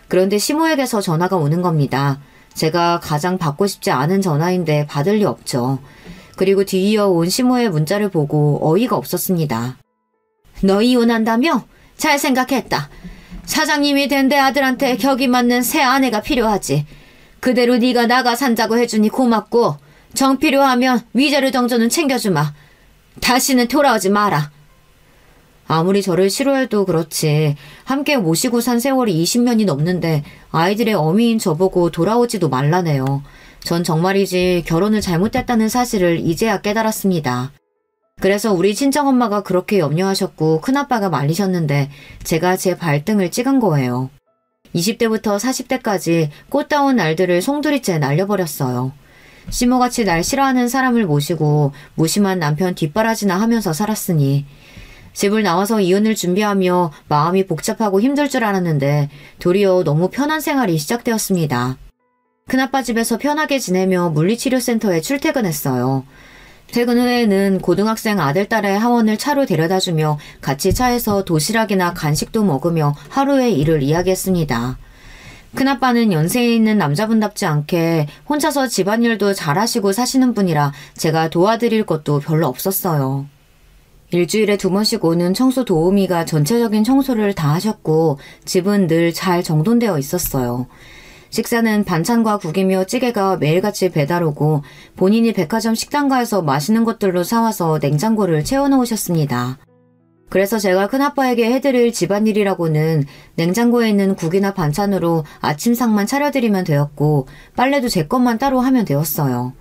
그런데 시모에게서 전화가 오는 겁니다. 제가 가장 받고 싶지 않은 전화인데 받을 리 없죠. 그리고 뒤이어 온 시모의 문자를 보고 어이가 없었습니다. 너 이혼한다며? 잘 생각했다. 사장님이 된 내 아들한테 격이 맞는 새 아내가 필요하지. 그대로 네가 나가 산다고 해주니 고맙고 정 필요하면 위자료 정도는 챙겨주마. 다시는 돌아오지 마라. 아무리 저를 싫어해도 그렇지 함께 모시고 산 세월이 20년이 넘는데 아이들의 어미인 저보고 돌아오지도 말라네요. 전 정말이지 결혼을 잘못했다는 사실을 이제야 깨달았습니다. 그래서 우리 친정엄마가 그렇게 염려하셨고 큰아빠가 말리셨는데 제가 제 발등을 찍은 거예요. 20대부터 40대까지 꽃다운 날들을 송두리째 날려버렸어요. 시모같이 날 싫어하는 사람을 모시고 무심한 남편 뒷바라지나 하면서 살았으니 집을 나와서 이혼을 준비하며 마음이 복잡하고 힘들 줄 알았는데 도리어 너무 편한 생활이 시작되었습니다. 큰아빠 집에서 편하게 지내며 물리치료센터에 출퇴근했어요. 퇴근 후에는 고등학생 아들딸의 하원을 차로 데려다주며 같이 차에서 도시락이나 간식도 먹으며 하루의 일을 이야기했습니다. 큰아빠는 연세에 있는 남자분답지 않게 혼자서 집안일도 잘하시고 사시는 분이라 제가 도와드릴 것도 별로 없었어요. 일주일에 2번씩 오는 청소 도우미가 전체적인 청소를 다 하셨고 집은 늘 잘 정돈되어 있었어요. 식사는 반찬과 국이며 찌개가 매일같이 배달오고 본인이 백화점 식당가에서 맛있는 것들로 사와서 냉장고를 채워놓으셨습니다. 그래서 제가 큰아빠에게 해드릴 집안일이라고는 냉장고에 있는 국이나 반찬으로 아침상만 차려드리면 되었고 빨래도 제 것만 따로 하면 되었어요.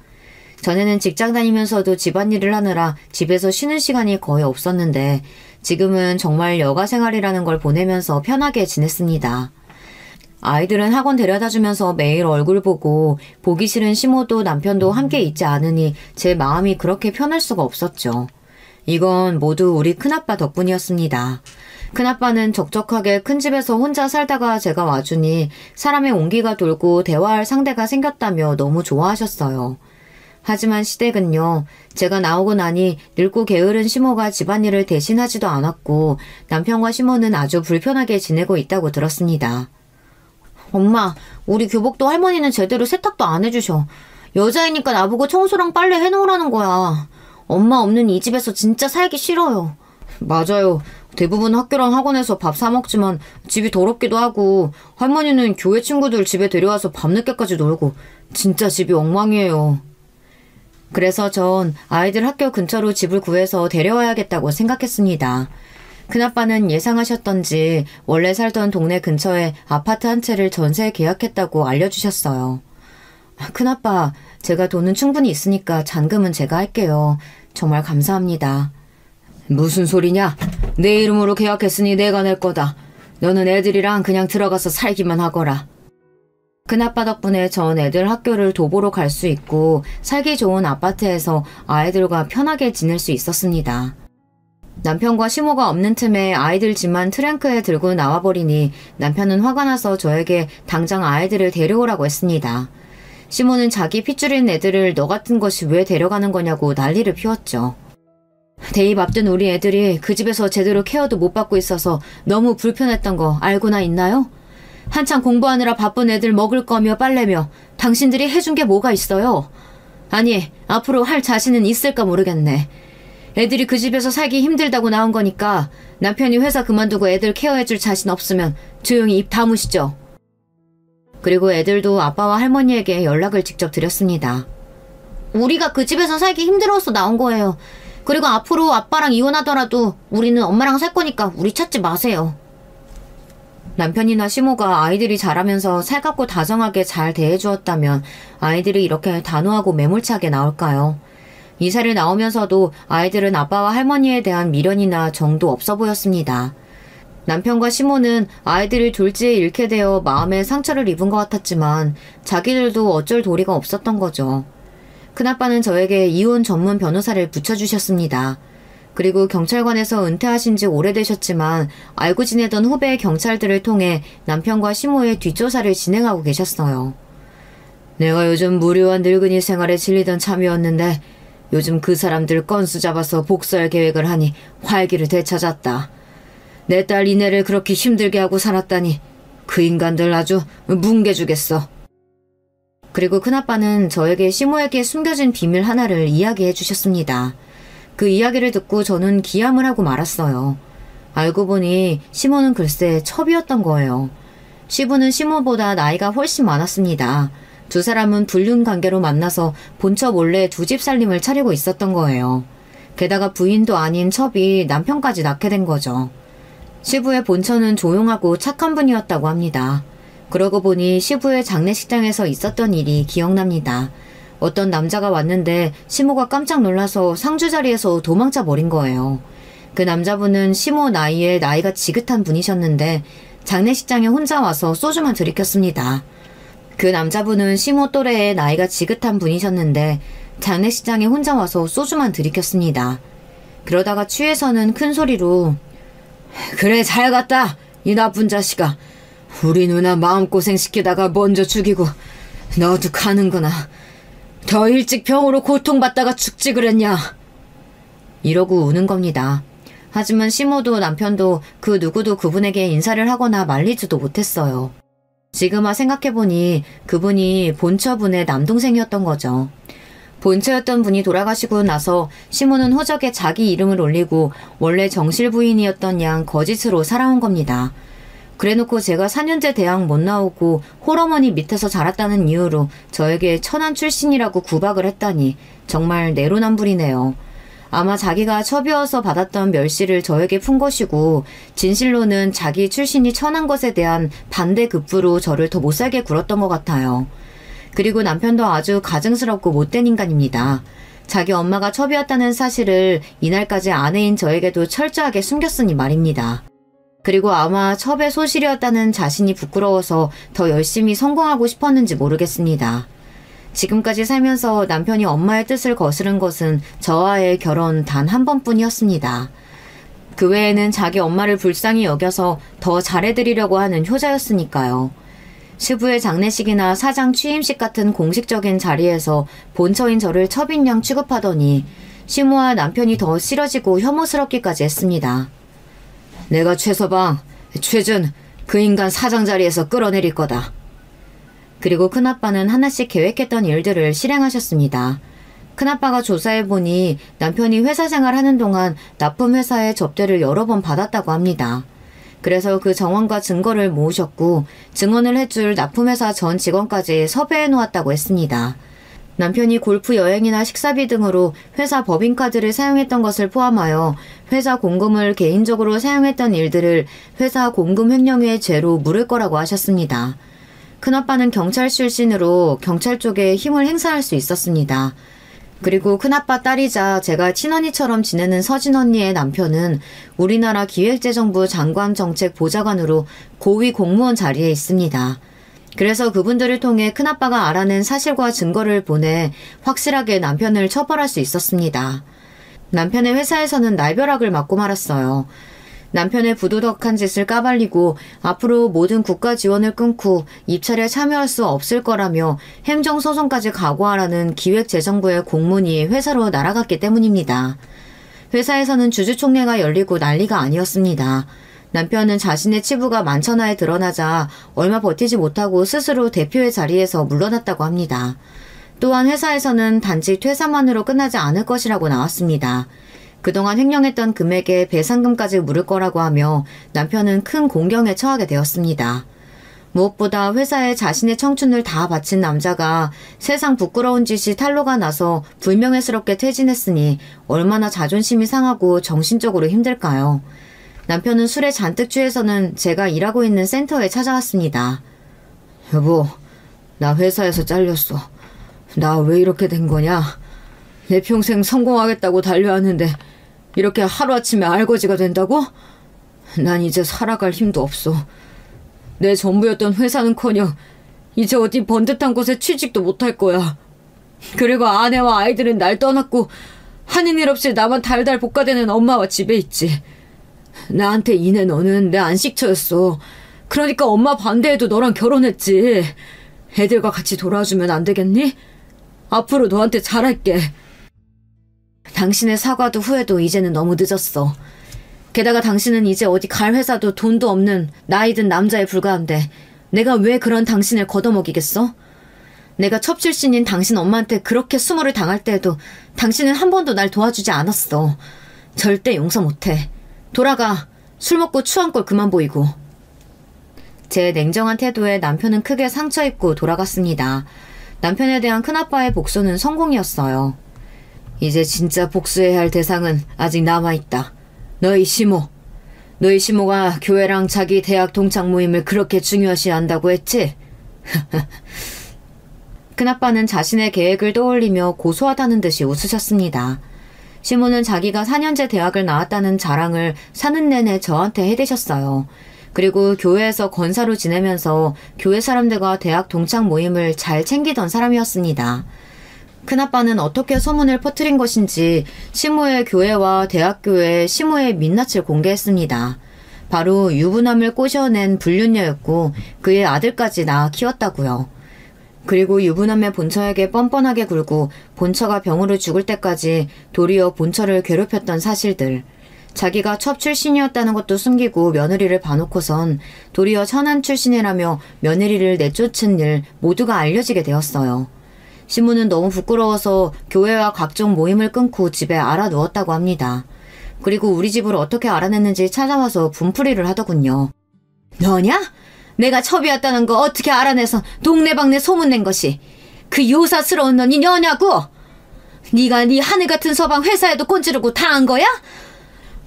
전에는 직장 다니면서도 집안일을 하느라 집에서 쉬는 시간이 거의 없었는데 지금은 정말 여가 생활이라는 걸 보내면서 편하게 지냈습니다. 아이들은 학원 데려다주면서 매일 얼굴 보고 보기 싫은 시모도 남편도 함께 있지 않으니 제 마음이 그렇게 편할 수가 없었죠. 이건 모두 우리 큰아빠 덕분이었습니다. 큰아빠는 적적하게 큰 집에서 혼자 살다가 제가 와주니 사람의 온기가 돌고 대화할 상대가 생겼다며 너무 좋아하셨어요. 하지만 시댁은요. 제가 나오고 나니 늙고 게으른 시모가 집안일을 대신하지도 않았고 남편과 시모는 아주 불편하게 지내고 있다고 들었습니다. 엄마, 우리 교복도 할머니는 제대로 세탁도 안 해주셔. 여자이니까 나보고 청소랑 빨래 해놓으라는 거야. 엄마 없는 이 집에서 진짜 살기 싫어요. 맞아요. 대부분 학교랑 학원에서 밥 사 먹지만 집이 더럽기도 하고 할머니는 교회 친구들 집에 데려와서 밤늦게까지 놀고 진짜 집이 엉망이에요. 그래서 전 아이들 학교 근처로 집을 구해서 데려와야겠다고 생각했습니다. 큰아빠는 예상하셨던지 원래 살던 동네 근처에 아파트 한 채를 전세 계약했다고 알려주셨어요. 큰아빠, 제가 돈은 충분히 있으니까 잔금은 제가 할게요. 정말 감사합니다. 무슨 소리냐? 내 이름으로 계약했으니 내가 낼 거다. 너는 애들이랑 그냥 들어가서 살기만 하거라. 큰아빠 덕분에 전 애들 학교를 도보로 갈 수 있고 살기 좋은 아파트에서 아이들과 편하게 지낼 수 있었습니다. 남편과 시모가 없는 틈에 아이들 집만 트렁크에 들고 나와버리니 남편은 화가 나서 저에게 당장 아이들을 데려오라고 했습니다. 시모는 자기 핏줄인 애들을 너 같은 것이 왜 데려가는 거냐고 난리를 피웠죠. 대입 앞둔 우리 애들이 그 집에서 제대로 케어도 못 받고 있어서 너무 불편했던 거 알고나 있나요? 한창 공부하느라 바쁜 애들 먹을 거며 빨래며 당신들이 해준 게 뭐가 있어요? 아니, 앞으로 할 자신은 있을까 모르겠네. 애들이 그 집에서 살기 힘들다고 나온 거니까 남편이 회사 그만두고 애들 케어해줄 자신 없으면 조용히 입 다무시죠. 그리고 애들도 아빠와 할머니에게 연락을 직접 드렸습니다. 우리가 그 집에서 살기 힘들어서 나온 거예요. 그리고 앞으로 아빠랑 이혼하더라도 우리는 엄마랑 살 거니까 우리 찾지 마세요. 남편이나 시모가 아이들이 자라면서 살갑고 다정하게 잘 대해주었다면 아이들이 이렇게 단호하고 매몰차게 나올까요? 이사를 나오면서도 아이들은 아빠와 할머니에 대한 미련이나 정도 없어 보였습니다. 남편과 시모는 아이들을 졸지에 잃게 되어 마음에 상처를 입은 것 같았지만 자기들도 어쩔 도리가 없었던 거죠. 큰아빠는 저에게 이혼 전문 변호사를 붙여주셨습니다. 그리고 경찰관에서 은퇴하신 지 오래되셨지만 알고 지내던 후배 경찰들을 통해 남편과 시모의 뒷조사를 진행하고 계셨어요. 내가 요즘 무료한 늙은이 생활에 질리던 참이었는데 요즘 그 사람들 건수 잡아서 복수할 계획을 하니 활기를 되찾았다. 내 딸 이내를 그렇게 힘들게 하고 살았다니 그 인간들 아주 뭉개주겠어. 그리고 큰아빠는 저에게 시모에게 숨겨진 비밀 하나를 이야기해 주셨습니다. 그 이야기를 듣고 저는 기함을 하고 말았어요. 알고 보니 시모는 글쎄 첩이었던 거예요. 시부는 시모보다 나이가 훨씬 많았습니다. 두 사람은 불륜 관계로 만나서 본처 몰래 두 집 살림을 차리고 있었던 거예요. 게다가 부인도 아닌 첩이 남편까지 낳게 된 거죠. 시부의 본처는 조용하고 착한 분이었다고 합니다. 그러고 보니 시부의 장례식장에서 있었던 일이 기억납니다. 어떤 남자가 왔는데 시모가 깜짝 놀라서 상주 자리에서 도망쳐 버린 거예요. 그 남자분은 시모 나이에 나이가 지긋한 분이셨는데 장례식장에 혼자 와서 소주만 들이켰습니다. 그 남자분은 시모 또래의 나이가 지긋한 분이셨는데 장례식장에 혼자 와서 소주만 들이켰습니다. 그러다가 취해서는 큰 소리로 그래 잘 갔다 이 나쁜 자식아. 우리 누나 마음고생시키다가 먼저 죽이고 너도 가는구나. 더 일찍 병으로 고통받다가 죽지 그랬냐. 이러고 우는 겁니다. 하지만 시모도 남편도 그 누구도 그분에게 인사를 하거나 말리지도 못했어요. 지금 생각해보니 그분이 본처분의 남동생이었던 거죠. 본처였던 분이 돌아가시고 나서 시모는 호적에 자기 이름을 올리고 원래 정실 부인이었던 양 거짓으로 살아온 겁니다. 그래놓고 제가 4년제 대학 못 나오고 홀어머니 밑에서 자랐다는 이유로 저에게 천한 출신이라고 구박을 했다니 정말 내로남불이네요. 아마 자기가 첩이어서 받았던 멸시를 저에게 푼 것이고 진실로는 자기 출신이 천한 것에 대한 반대급부로 저를 더 못살게 굴었던 것 같아요. 그리고 남편도 아주 가증스럽고 못된 인간입니다. 자기 엄마가 첩이었다는 사실을 이날까지 아내인 저에게도 철저하게 숨겼으니 말입니다. 그리고 아마 첩의 소실이었다는 자신이 부끄러워서 더 열심히 성공하고 싶었는지 모르겠습니다. 지금까지 살면서 남편이 엄마의 뜻을 거스른 것은 저와의 결혼 단 한 번뿐이었습니다. 그 외에는 자기 엄마를 불쌍히 여겨서 더 잘해드리려고 하는 효자였으니까요. 시부의 장례식이나 사장 취임식 같은 공식적인 자리에서 본처인 저를 첩인 양 취급하더니 시모와 남편이 더 싫어지고 혐오스럽기까지 했습니다. 내가 최서방, 최준, 그 인간 사장 자리에서 끌어내릴 거다. 그리고 큰아빠는 하나씩 계획했던 일들을 실행하셨습니다. 큰아빠가 조사해보니 남편이 회사 생활하는 동안 납품회사의 접대를 여러 번 받았다고 합니다. 그래서 그 정황과 증거를 모으셨고 증언을 해줄 납품회사 전 직원까지 섭외해놓았다고 했습니다. 남편이 골프 여행이나 식사비 등으로 회사 법인카드를 사용했던 것을 포함하여 회사 공금을 개인적으로 사용했던 일들을 회사 공금 횡령의 죄로 물을 거라고 하셨습니다. 큰아빠는 경찰 출신으로 경찰 쪽에 힘을 행사할 수 있었습니다. 그리고 큰아빠 딸이자 제가 친언니처럼 지내는 서진 언니의 남편은 우리나라 기획재정부 장관정책보좌관으로 고위 공무원 자리에 있습니다. 그래서 그분들을 통해 큰아빠가 알아낸 사실과 증거를 보내 확실하게 남편을 처벌할 수 있었습니다. 남편의 회사에서는 날벼락을 맞고 말았어요. 남편의 부도덕한 짓을 까발리고 앞으로 모든 국가 지원을 끊고 입찰에 참여할 수 없을 거라며 행정소송까지 각오하라는 기획재정부의 공문이 회사로 날아갔기 때문입니다. 회사에서는 주주총회가 열리고 난리가 아니었습니다. 남편은 자신의 치부가 만천하에 드러나자 얼마 버티지 못하고 스스로 대표의 자리에서 물러났다고 합니다. 또한 회사에서는 단지 퇴사만으로 끝나지 않을 것이라고 나왔습니다. 그동안 횡령했던 금액에 배상금까지 물을 거라고 하며 남편은 큰 공경에 처하게 되었습니다. 무엇보다 회사에 자신의 청춘을 다 바친 남자가 세상 부끄러운 짓이 탄로가 나서 불명예스럽게 퇴진했으니 얼마나 자존심이 상하고 정신적으로 힘들까요? 남편은 술에 잔뜩 취해서는 제가 일하고 있는 센터에 찾아왔습니다. 여보, 나 회사에서 잘렸어. 나 왜 이렇게 된 거냐? 내 평생 성공하겠다고 달려왔는데 이렇게 하루아침에 알거지가 된다고? 난 이제 살아갈 힘도 없어. 내 전부였던 회사는커녕 이제 어디 번듯한 곳에 취직도 못할 거야. 그리고 아내와 아이들은 날 떠났고 하는 일 없이 나만 달달 볶아대는 엄마와 집에 있지. 나한테 이내 너는 내 안식처였어. 그러니까 엄마 반대해도 너랑 결혼했지. 애들과 같이 돌아주면 안 되겠니? 앞으로 너한테 잘할게. 당신의 사과도 후회도 이제는 너무 늦었어. 게다가 당신은 이제 어디 갈 회사도 돈도 없는 나이 든 남자에 불과한데 내가 왜 그런 당신을 걷어먹이겠어? 내가 첩출신인 당신 엄마한테 그렇게 수모를 당할 때에도 당신은 한 번도 날 도와주지 않았어. 절대 용서 못해. 돌아가. 술 먹고 추한 꼴 그만 보이고. 제 냉정한 태도에 남편은 크게 상처입고 돌아갔습니다. 남편에 대한 큰아빠의 복수는 성공이었어요. 이제 진짜 복수해야 할 대상은 아직 남아있다. 너희 시모. 너희 시모가 교회랑 자기 대학 동창 모임을 그렇게 중요시 한다고 했지? 큰아빠는 자신의 계획을 떠올리며 고소하다는 듯이 웃으셨습니다. 시모는 자기가 4년제 대학을 나왔다는 자랑을 사는 내내 저한테 해대셨어요. 그리고 교회에서 권사로 지내면서 교회 사람들과 대학 동창 모임을 잘 챙기던 사람이었습니다. 큰아빠는 어떻게 소문을 퍼뜨린 것인지 시모의 교회와 대학교에 시모의 민낯을 공개했습니다. 바로 유부남을 꼬셔낸 불륜녀였고 그의 아들까지 낳아 키웠다고요. 그리고 유부남의 본처에게 뻔뻔하게 굴고 본처가 병으로 죽을 때까지 도리어 본처를 괴롭혔던 사실들. 자기가 첩 출신이었다는 것도 숨기고 며느리를 봐놓고선 도리어 천한 출신이라며 며느리를 내쫓은 일 모두가 알려지게 되었어요. 시모는 너무 부끄러워서 교회와 각종 모임을 끊고 집에 알아누웠다고 합니다. 그리고 우리 집을 어떻게 알아냈는지 찾아와서 분풀이를 하더군요. 너냐? 내가 첩이었다는 거 어떻게 알아내서 동네방네 소문낸 것이 그 요사스러운 넌이 너냐고? 네가 네 하늘같은 서방 회사에도 꼰지르고 당한 거야?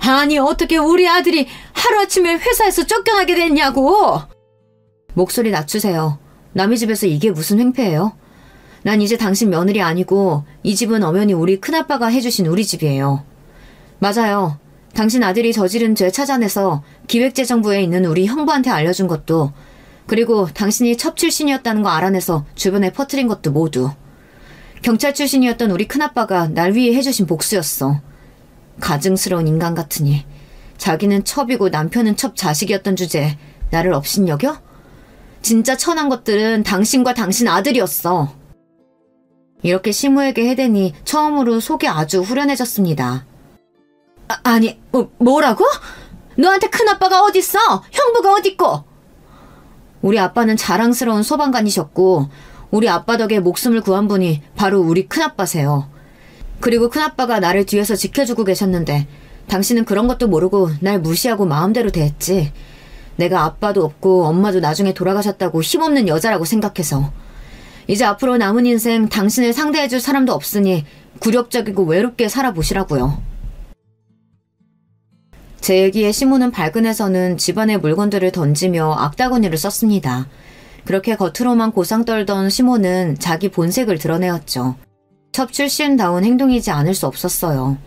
아니 어떻게 우리 아들이 하루아침에 회사에서 쫓겨나게 됐냐고? 목소리 낮추세요. 남의 집에서 이게 무슨 횡패예요? 난 이제 당신 며느리 아니고 이 집은 엄연히 우리 큰아빠가 해주신 우리 집이에요. 맞아요. 당신 아들이 저지른 죄 찾아내서 기획재정부에 있는 우리 형부한테 알려준 것도, 그리고 당신이 첩 출신이었다는 거 알아내서 주변에 퍼뜨린 것도 모두 경찰 출신이었던 우리 큰아빠가 날 위해 해주신 복수였어. 가증스러운 인간 같으니 자기는 첩이고 남편은 첩 자식이었던 주제에 나를 업신여겨? 진짜 천한 것들은 당신과 당신 아들이었어. 이렇게 시모에게 해대니 처음으로 속이 아주 후련해졌습니다. 아니, 뭐라고? 너한테 큰아빠가 어딨어? 형부가 어딨고? 우리 아빠는 자랑스러운 소방관이셨고 우리 아빠 덕에 목숨을 구한 분이 바로 우리 큰아빠세요. 그리고 큰아빠가 나를 뒤에서 지켜주고 계셨는데 당신은 그런 것도 모르고 날 무시하고 마음대로 대했지. 내가 아빠도 없고 엄마도 나중에 돌아가셨다고 힘없는 여자라고 생각해서. 이제 앞으로 남은 인생 당신을 상대해줄 사람도 없으니 굴욕적이고 외롭게 살아보시라고요. 제 얘기에 시모는 발근해서는 집안의 물건들을 던지며 악다구니를 썼습니다. 그렇게 겉으로만 고상 떨던 시모는 자기 본색을 드러내었죠. 첩출시은다운 행동이지 않을 수 없었어요.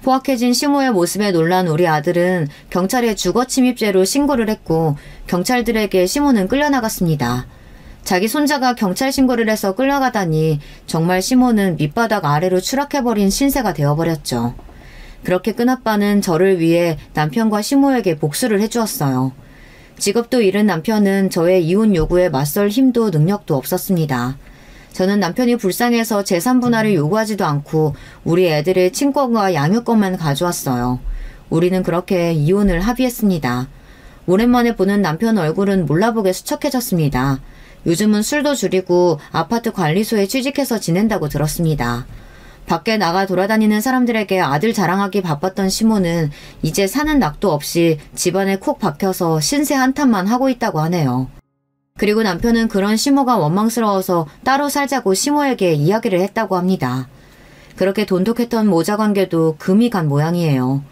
포악해진 시모의 모습에 놀란 우리 아들은 경찰에 주거침입죄로 신고를 했고 경찰들에게 시모는 끌려나갔습니다. 자기 손자가 경찰 신고를 해서 끌려가다니 정말 시모는 밑바닥 아래로 추락해버린 신세가 되어버렸죠. 그렇게 큰아빠는 저를 위해 남편과 시모에게 복수를 해주었어요. 직업도 잃은 남편은 저의 이혼 요구에 맞설 힘도 능력도 없었습니다. 저는 남편이 불쌍해서 재산 분할을 요구하지도 않고 우리 애들의 친권과 양육권만 가져왔어요. 우리는 그렇게 이혼을 합의했습니다. 오랜만에 보는 남편 얼굴은 몰라보게 수척해졌습니다. 요즘은 술도 줄이고 아파트 관리소에 취직해서 지낸다고 들었습니다. 밖에 나가 돌아다니는 사람들에게 아들 자랑하기 바빴던 시모는 이제 사는 낙도 없이 집안에 콕 박혀서 신세 한탄만 하고 있다고 하네요. 그리고 남편은 그런 시모가 원망스러워서 따로 살자고 시모에게 이야기를 했다고 합니다. 그렇게 돈독했던 모자 관계도 금이 간 모양이에요.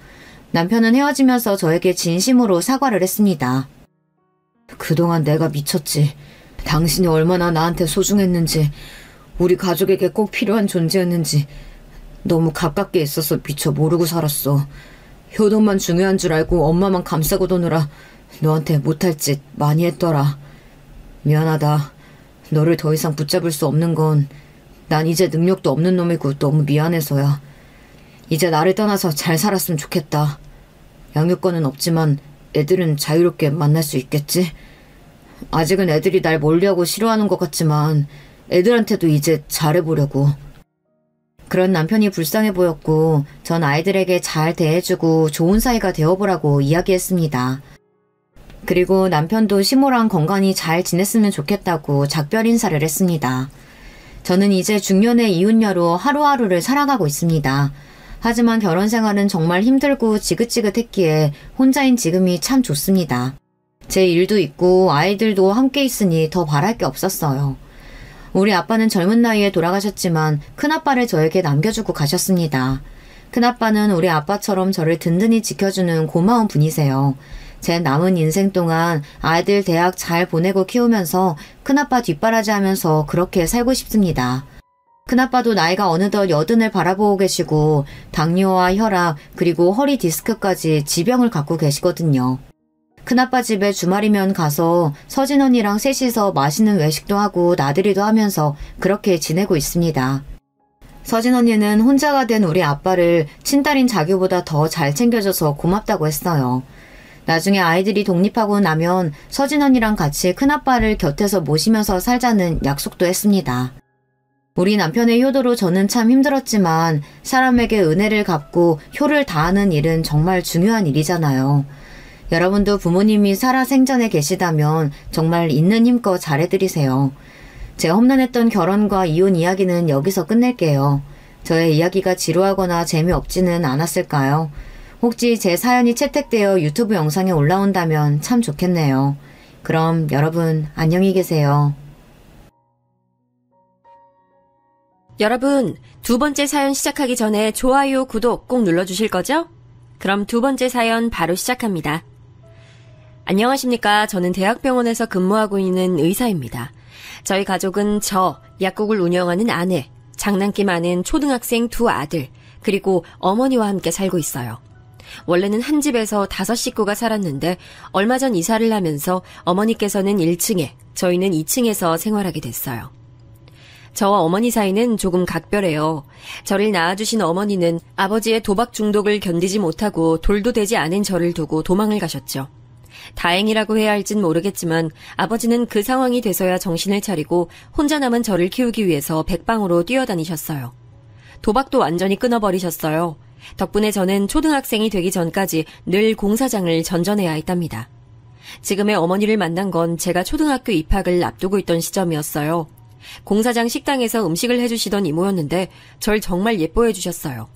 남편은 헤어지면서 저에게 진심으로 사과를 했습니다. 그동안 내가 미쳤지. 당신이 얼마나 나한테 소중했는지, 우리 가족에게 꼭 필요한 존재였는지 너무 가깝게 있어서 미처 모르고 살았어. 효도만 중요한 줄 알고 엄마만 감싸고 도느라 너한테 못할 짓 많이 했더라. 미안하다. 너를 더 이상 붙잡을 수 없는 건 난 이제 능력도 없는 놈이고 너무 미안해서야. 이제 나를 떠나서 잘 살았으면 좋겠다. 양육권은 없지만 애들은 자유롭게 만날 수 있겠지? 아직은 애들이 날 멀리하고 싫어하는 것 같지만 애들한테도 이제 잘해보려고. 그런 남편이 불쌍해 보였고 전 아이들에게 잘 대해주고 좋은 사이가 되어보라고 이야기했습니다. 그리고 남편도 시모랑 건강히 잘 지냈으면 좋겠다고 작별 인사를 했습니다. 저는 이제 중년의 이웃녀로 하루하루를 살아가고 있습니다. 하지만 결혼 생활은 정말 힘들고 지긋지긋했기에 혼자인 지금이 참 좋습니다. 제 일도 있고 아이들도 함께 있으니 더 바랄 게 없었어요. 우리 아빠는 젊은 나이에 돌아가셨지만 큰아빠를 저에게 남겨주고 가셨습니다. 큰아빠는 우리 아빠처럼 저를 든든히 지켜주는 고마운 분이세요. 제 남은 인생 동안 아이들 대학 잘 보내고 키우면서 큰아빠 뒷바라지하면서 그렇게 살고 싶습니다. 큰아빠도 나이가 어느덧 80을 바라보고 계시고 당뇨와 혈압 그리고 허리 디스크까지 지병을 갖고 계시거든요. 큰아빠 집에 주말이면 가서 서진 언니랑 셋이서 맛있는 외식도 하고 나들이도 하면서 그렇게 지내고 있습니다. 서진 언니는 혼자가 된 우리 아빠를 친딸인 자기보다 더 잘 챙겨줘서 고맙다고 했어요. 나중에 아이들이 독립하고 나면 서진 언니랑 같이 큰아빠를 곁에서 모시면서 살자는 약속도 했습니다. 우리 남편의 효도로 저는 참 힘들었지만 사람에게 은혜를 갚고 효를 다하는 일은 정말 중요한 일이잖아요. 여러분도 부모님이 살아생전에 계시다면 정말 있는 힘껏 잘해드리세요. 제 험난했던 결혼과 이혼 이야기는 여기서 끝낼게요. 저의 이야기가 지루하거나 재미없지는 않았을까요? 혹시 제 사연이 채택되어 유튜브 영상에 올라온다면 참 좋겠네요. 그럼 여러분 안녕히 계세요. 여러분, 두 번째 사연 시작하기 전에 좋아요, 구독 꼭 눌러주실 거죠? 그럼 두 번째 사연 바로 시작합니다. 안녕하십니까. 저는 대학병원에서 근무하고 있는 의사입니다. 저희 가족은 저, 약국을 운영하는 아내, 장난기 많은 초등학생 두 아들, 그리고 어머니와 함께 살고 있어요. 원래는 한 집에서 5 식구가 살았는데 얼마 전 이사를 하면서 어머니께서는 1층에, 저희는 2층에서 생활하게 됐어요. 저와 어머니 사이는 조금 각별해요. 저를 낳아주신 어머니는 아버지의 도박 중독을 견디지 못하고 돌도 되지 않은 저를 두고 도망을 가셨죠. 다행이라고 해야 할진 모르겠지만 아버지는 그 상황이 돼서야 정신을 차리고 혼자 남은 저를 키우기 위해서 백방으로 뛰어다니셨어요. 도박도 완전히 끊어버리셨어요. 덕분에 저는 초등학생이 되기 전까지 늘 공사장을 전전해야 했답니다. 지금의 어머니를 만난 건 제가 초등학교 입학을 앞두고 있던 시점이었어요. 공사장 식당에서 음식을 해주시던 이모였는데 절 정말 예뻐해 주셨어요.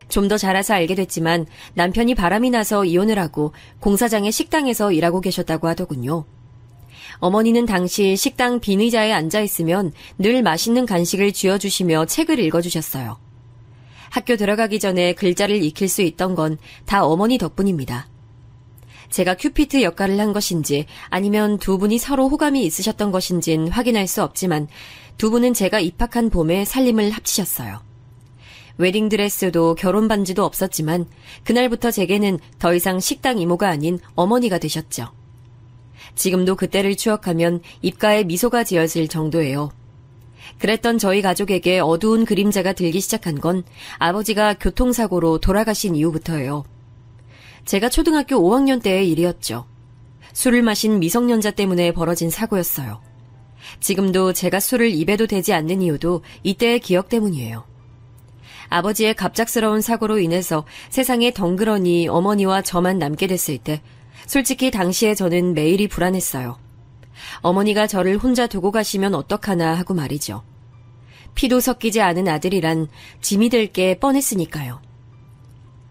좀 더 자라서 알게 됐지만 남편이 바람이 나서 이혼을 하고 공사장의 식당에서 일하고 계셨다고 하더군요. 어머니는 당시 식당 빈 의자에 앉아있으면 늘 맛있는 간식을 쥐어주시며 책을 읽어주셨어요. 학교 들어가기 전에 글자를 익힐 수 있던 건 다 어머니 덕분입니다. 제가 큐피트 역할을 한 것인지 아니면 두 분이 서로 호감이 있으셨던 것인진 확인할 수 없지만 두 분은 제가 입학한 봄에 살림을 합치셨어요. 웨딩드레스도 결혼 반지도 없었지만 그날부터 제게는 더 이상 식당 이모가 아닌 어머니가 되셨죠. 지금도 그때를 추억하면 입가에 미소가 지어질 정도예요. 그랬던 저희 가족에게 어두운 그림자가 들기 시작한 건 아버지가 교통사고로 돌아가신 이후부터예요. 제가 초등학교 5학년 때의 일이었죠. 술을 마신 미성년자 때문에 벌어진 사고였어요. 지금도 제가 술을 입에도 대지 않는 이유도 이때의 기억 때문이에요. 아버지의 갑작스러운 사고로 인해서 세상에 덩그러니 어머니와 저만 남게 됐을 때 솔직히 당시에 저는 매일이 불안했어요. 어머니가 저를 혼자 두고 가시면 어떡하나 하고 말이죠. 피도 섞이지 않은 아들이란 짐이 될 게 뻔했으니까요.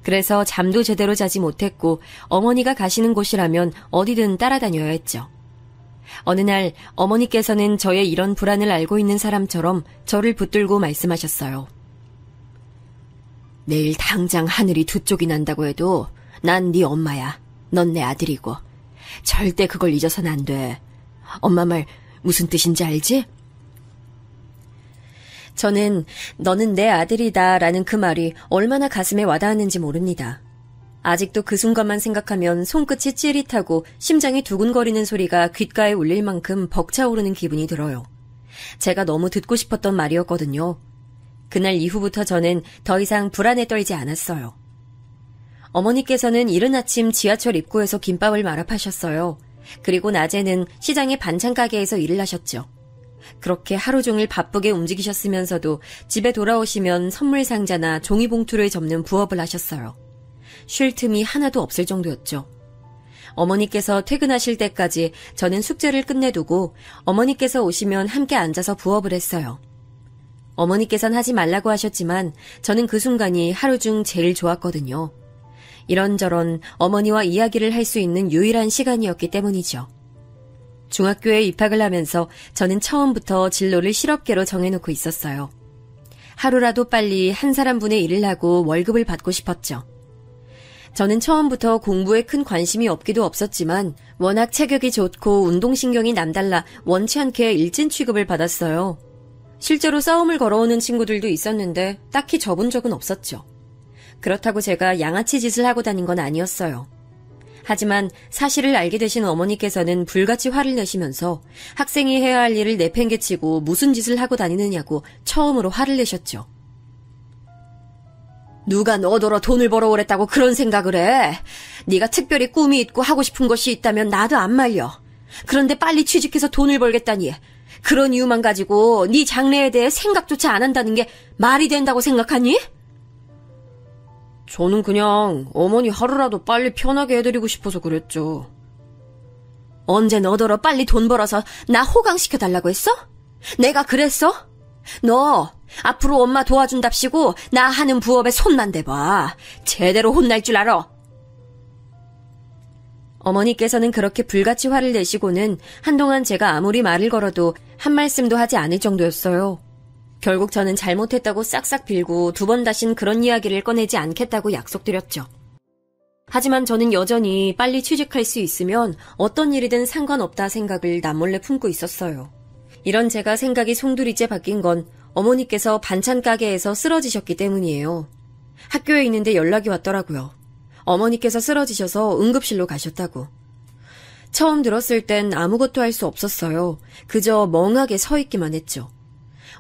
그래서 잠도 제대로 자지 못했고 어머니가 가시는 곳이라면 어디든 따라다녀야 했죠. 어느 날 어머니께서는 저의 이런 불안을 알고 있는 사람처럼 저를 붙들고 말씀하셨어요. 내일 당장 하늘이 두 쪽이 난다고 해도 난 네 엄마야. 넌 내 아들이고. 절대 그걸 잊어서는 안 돼. 엄마 말 무슨 뜻인지 알지? 저는 너는 내 아들이다 라는 그 말이 얼마나 가슴에 와닿았는지 모릅니다. 아직도 그 순간만 생각하면 손끝이 찌릿하고 심장이 두근거리는 소리가 귓가에 울릴 만큼 벅차오르는 기분이 들어요. 제가 너무 듣고 싶었던 말이었거든요. 그날 이후부터 저는 더 이상 불안에 떨지 않았어요. 어머니께서는 이른 아침 지하철 입구에서 김밥을 말아 파셨어요. 그리고 낮에는 시장의 반찬 가게에서 일을 하셨죠. 그렇게 하루 종일 바쁘게 움직이셨으면서도 집에 돌아오시면 선물 상자나 종이봉투를 접는 부업을 하셨어요. 쉴 틈이 하나도 없을 정도였죠. 어머니께서 퇴근하실 때까지 저는 숙제를 끝내두고 어머니께서 오시면 함께 앉아서 부업을 했어요. 어머니께서는 하지 말라고 하셨지만 저는 그 순간이 하루 중 제일 좋았거든요. 이런저런 어머니와 이야기를 할 수 있는 유일한 시간이었기 때문이죠. 중학교에 입학을 하면서 저는 처음부터 진로를 실업계로 정해놓고 있었어요. 하루라도 빨리 한 사람분의 일을 하고 월급을 받고 싶었죠. 저는 처음부터 공부에 큰 관심이 없기도 없었지만 워낙 체격이 좋고 운동신경이 남달라 원치 않게 일진 취급을 받았어요. 실제로 싸움을 걸어오는 친구들도 있었는데 딱히 접은 적은 없었죠. 그렇다고 제가 양아치 짓을 하고 다닌 건 아니었어요. 하지만 사실을 알게 되신 어머니께서는 불같이 화를 내시면서 학생이 해야 할 일을 내팽개치고 무슨 짓을 하고 다니느냐고 처음으로 화를 내셨죠. 누가 너더러 돈을 벌어오랬다고 그런 생각을 해. 네가 특별히 꿈이 있고 하고 싶은 것이 있다면 나도 안 말려. 그런데 빨리 취직해서 돈을 벌겠다니. 그런 이유만 가지고 네 장래에 대해 생각조차 안 한다는 게 말이 된다고 생각하니? 저는 그냥 어머니 하루라도 빨리 편하게 해드리고 싶어서 그랬죠. 언제 너더러 빨리 돈 벌어서 나 호강시켜달라고 했어? 내가 그랬어? 너 앞으로 엄마 도와준답시고 나 하는 부업에 손만 대봐. 제대로 혼날 줄 알아. 어머니께서는 그렇게 불같이 화를 내시고는 한동안 제가 아무리 말을 걸어도 한 말씀도 하지 않을 정도였어요. 결국 저는 잘못했다고 싹싹 빌고 두 번 다신 그런 이야기를 꺼내지 않겠다고 약속드렸죠. 하지만 저는 여전히 빨리 취직할 수 있으면 어떤 일이든 상관없다 생각을 남몰래 품고 있었어요. 이런 제가 생각이 송두리째 바뀐 건 어머니께서 반찬 가게에서 쓰러지셨기 때문이에요. 학교에 있는데 연락이 왔더라고요. 어머니께서 쓰러지셔서 응급실로 가셨다고. 처음 들었을 땐 아무것도 할 수 없었어요. 그저 멍하게 서 있기만 했죠.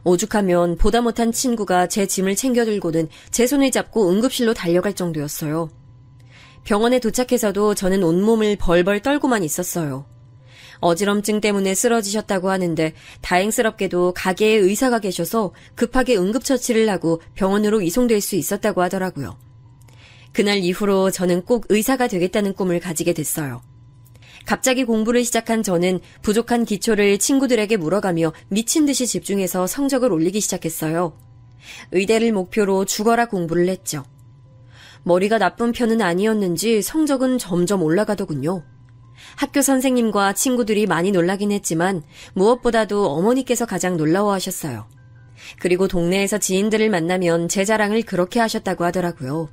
오죽하면 보다 못한 친구가 제 짐을 챙겨 들고는 제 손을 잡고 응급실로 달려갈 정도였어요. 병원에 도착해서도 저는 온몸을 벌벌 떨고만 있었어요. 어지럼증 때문에 쓰러지셨다고 하는데 다행스럽게도 가게에 의사가 계셔서 급하게 응급처치를 하고 병원으로 이송될 수 있었다고 하더라고요. 그날 이후로 저는 꼭 의사가 되겠다는 꿈을 가지게 됐어요. 갑자기 공부를 시작한 저는 부족한 기초를 친구들에게 물어가며 미친 듯이 집중해서 성적을 올리기 시작했어요. 의대를 목표로 죽어라 공부를 했죠. 머리가 나쁜 편은 아니었는지 성적은 점점 올라가더군요. 학교 선생님과 친구들이 많이 놀라긴 했지만 무엇보다도 어머니께서 가장 놀라워하셨어요. 그리고 동네에서 지인들을 만나면 제 자랑을 그렇게 하셨다고 하더라고요.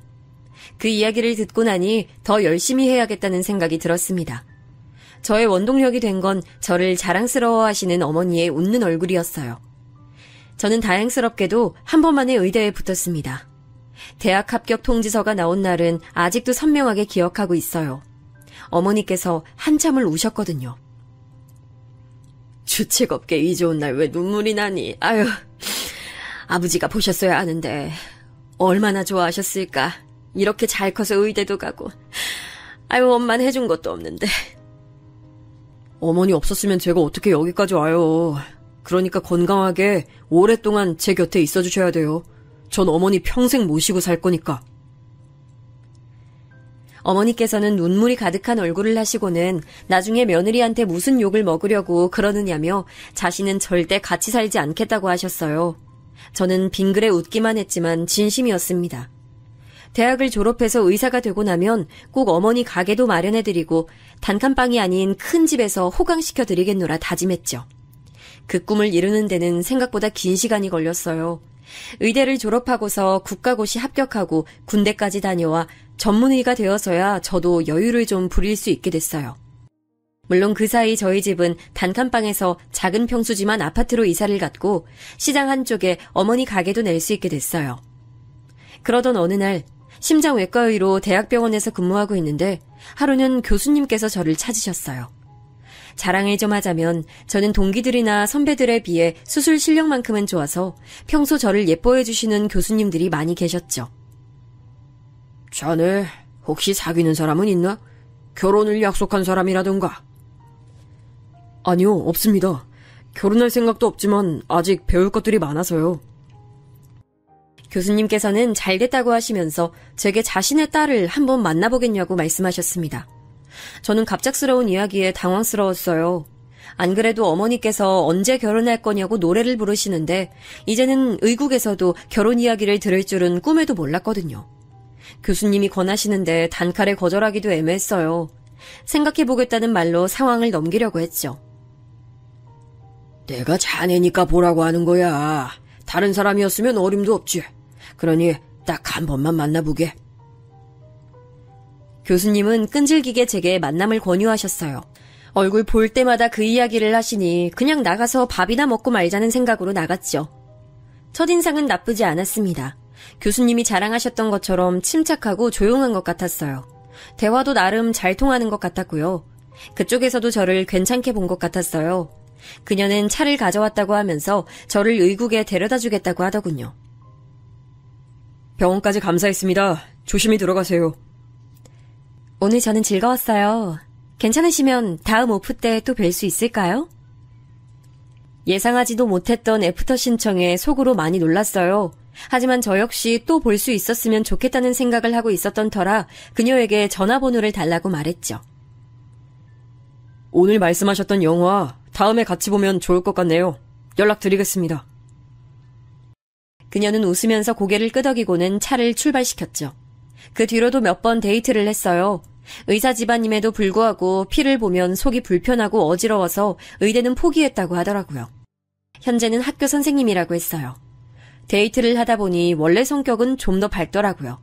그 이야기를 듣고 나니 더 열심히 해야겠다는 생각이 들었습니다. 저의 원동력이 된 건 저를 자랑스러워하시는 어머니의 웃는 얼굴이었어요. 저는 다행스럽게도 한 번 만에 의대에 붙었습니다. 대학 합격 통지서가 나온 날은 아직도 선명하게 기억하고 있어요. 어머니께서 한참을 우셨거든요. 주책 없게 이 좋은 날 왜 눈물이 나니? 아유, 아버지가 보셨어야 하는데 얼마나 좋아하셨을까. 이렇게 잘 커서 의대도 가고. 아유, 엄마는 해준 것도 없는데. 어머니 없었으면 제가 어떻게 여기까지 와요. 그러니까 건강하게 오랫동안 제 곁에 있어주셔야 돼요. 전 어머니 평생 모시고 살 거니까. 어머니께서는 눈물이 가득한 얼굴을 하시고는 나중에 며느리한테 무슨 욕을 먹으려고 그러느냐며 자신은 절대 같이 살지 않겠다고 하셨어요. 저는 빙그레 웃기만 했지만 진심이었습니다. 대학을 졸업해서 의사가 되고 나면 꼭 어머니 가게도 마련해드리고 단칸방이 아닌 큰 집에서 호강시켜드리겠노라 다짐했죠. 그 꿈을 이루는 데는 생각보다 긴 시간이 걸렸어요. 의대를 졸업하고서 국가고시 합격하고 군대까지 다녀와 전문의가 되어서야 저도 여유를 좀 부릴 수 있게 됐어요. 물론 그 사이 저희 집은 단칸방에서 작은 평수지만 아파트로 이사를 갔고 시장 한쪽에 어머니 가게도 낼 수 있게 됐어요. 그러던 어느 날 심장외과의로 대학병원에서 근무하고 있는데 하루는 교수님께서 저를 찾으셨어요. 자랑을 좀 하자면 저는 동기들이나 선배들에 비해 수술 실력만큼은 좋아서 평소 저를 예뻐해 주시는 교수님들이 많이 계셨죠. 자네 혹시 사귀는 사람은 있나? 결혼을 약속한 사람이라던가. 아니요, 없습니다. 결혼할 생각도 없지만 아직 배울 것들이 많아서요. 교수님께서는 잘 됐다고 하시면서 제게 자신의 딸을 한번 만나보겠냐고 말씀하셨습니다. 저는 갑작스러운 이야기에 당황스러웠어요. 안 그래도 어머니께서 언제 결혼할 거냐고 노래를 부르시는데 이제는 의국에서도 결혼 이야기를 들을 줄은 꿈에도 몰랐거든요. 교수님이 권하시는데 단칼에 거절하기도 애매했어요. 생각해보겠다는 말로 상황을 넘기려고 했죠. 내가 자네니까 보라고 하는 거야. 다른 사람이었으면 어림도 없지. 그러니 딱 한 번만 만나보게. 교수님은 끈질기게 제게 만남을 권유하셨어요. 얼굴 볼 때마다 그 이야기를 하시니 그냥 나가서 밥이나 먹고 말자는 생각으로 나갔죠. 첫인상은 나쁘지 않았습니다. 교수님이 자랑하셨던 것처럼 침착하고 조용한 것 같았어요. 대화도 나름 잘 통하는 것 같았고요. 그쪽에서도 저를 괜찮게 본 것 같았어요. 그녀는 차를 가져왔다고 하면서 저를 의국에 데려다 주겠다고 하더군요. 병원까지 감사했습니다. 조심히 들어가세요. 오늘 저는 즐거웠어요. 괜찮으시면 다음 오프 때 또 뵐 수 있을까요? 예상하지도 못했던 애프터 신청에 속으로 많이 놀랐어요. 하지만 저 역시 또 볼 수 있었으면 좋겠다는 생각을 하고 있었던 터라 그녀에게 전화번호를 달라고 말했죠. 오늘 말씀하셨던 영화 다음에 같이 보면 좋을 것 같네요. 연락드리겠습니다. 그녀는 웃으면서 고개를 끄덕이고는 차를 출발시켰죠. 그 뒤로도 몇 번 데이트를 했어요. 의사 집안임에도 불구하고 피를 보면 속이 불편하고 어지러워서 의대는 포기했다고 하더라고요. 현재는 학교 선생님이라고 했어요. 데이트를 하다 보니 원래 성격은 좀 더 밝더라고요.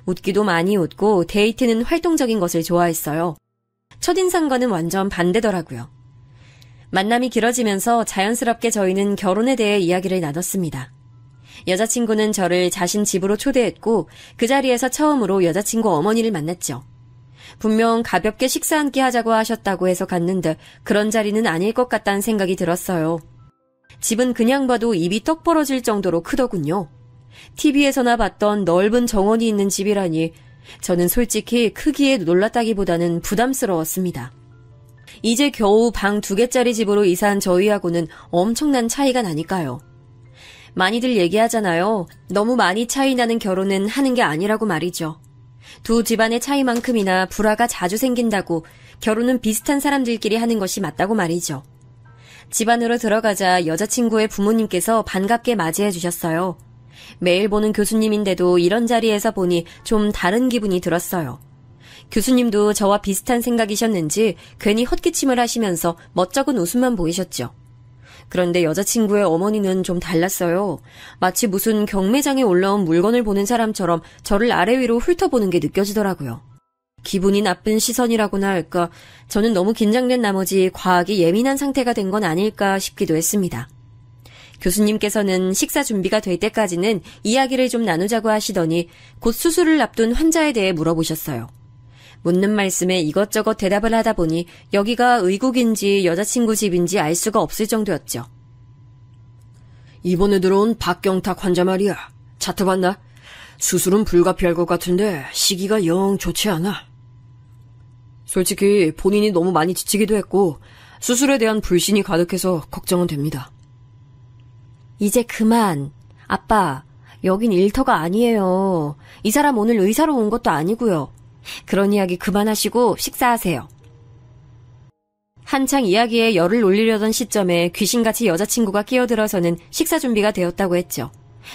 웃기도 많이 웃고 데이트는 활동적인 것을 좋아했어요. 첫인상과는 완전 반대더라고요. 만남이 길어지면서 자연스럽게 저희는 결혼에 대해 이야기를 나눴습니다. 여자친구는 저를 자신 집으로 초대했고 그 자리에서 처음으로 여자친구 어머니를 만났죠. 분명 가볍게 식사 한 끼 하자고 하셨다고 해서 갔는데 그런 자리는 아닐 것 같다는 생각이 들었어요. 집은 그냥 봐도 입이 떡 벌어질 정도로 크더군요. TV에서나 봤던 넓은 정원이 있는 집이라니 저는 솔직히 크기에 놀랐다기보다는 부담스러웠습니다. 이제 겨우 방 2개짜리 집으로 이사한 저희하고는 엄청난 차이가 나니까요. 많이들 얘기하잖아요. 너무 많이 차이 나는 결혼은 하는 게 아니라고 말이죠. 두 집안의 차이만큼이나 불화가 자주 생긴다고 결혼은 비슷한 사람들끼리 하는 것이 맞다고 말이죠. 집 안으로 들어가자 여자친구의 부모님께서 반갑게 맞이해 주셨어요. 매일 보는 교수님인데도 이런 자리에서 보니 좀 다른 기분이 들었어요. 교수님도 저와 비슷한 생각이셨는지 괜히 헛기침을 하시면서 멋쩍은 웃음만 보이셨죠. 그런데 여자친구의 어머니는 좀 달랐어요. 마치 무슨 경매장에 올라온 물건을 보는 사람처럼 저를 아래 위로 훑어보는 게 느껴지더라고요. 기분이 나쁜 시선이라고나 할까, 저는 너무 긴장된 나머지 과하게 예민한 상태가 된 건 아닐까 싶기도 했습니다. 교수님께서는 식사 준비가 될 때까지는 이야기를 좀 나누자고 하시더니 곧 수술을 앞둔 환자에 대해 물어보셨어요. 묻는 말씀에 이것저것 대답을 하다 보니 여기가 의국인지 여자친구 집인지 알 수가 없을 정도였죠. 이번에 들어온 박경탁 환자 말이야. 차트 봤나? 수술은 불가피할 것 같은데 시기가 영 좋지 않아. 솔직히 본인이 너무 많이 지치기도 했고 수술에 대한 불신이 가득해서 걱정은 됩니다. 이제 그만. 아빠, 여긴 일터가 아니에요. 이 사람 오늘 의사로 온 것도 아니고요. 그런 이야기 그만하시고 식사하세요. 한창 이야기에 열을 올리려던 시점에 귀신같이 여자친구가 끼어들어서는 식사 준비가 되었다고 했죠.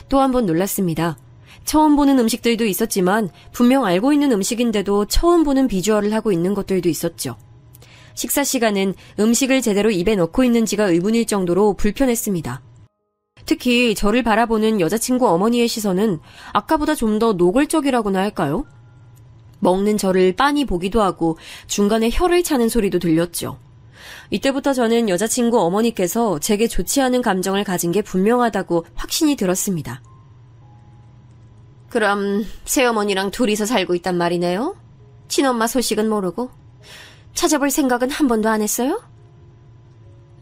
또 한 번 놀랐습니다. 처음 보는 음식들도 있었지만 분명 알고 있는 음식인데도 처음 보는 비주얼을 하고 있는 것들도 있었죠. 식사 시간은 음식을 제대로 입에 넣고 있는지가 의문일 정도로 불편했습니다. 특히 저를 바라보는 여자친구 어머니의 시선은 아까보다 좀 더 노골적이라고나 할까요? 먹는 저를 빤히 보기도 하고 중간에 혀를 차는 소리도 들렸죠. 이때부터 저는 여자친구 어머니께서 제게 좋지 않은 감정을 가진 게 분명하다고 확신이 들었습니다. 그럼 새어머니랑 둘이서 살고 있단 말이네요? 친엄마 소식은 모르고? 찾아볼 생각은 한 번도 안 했어요?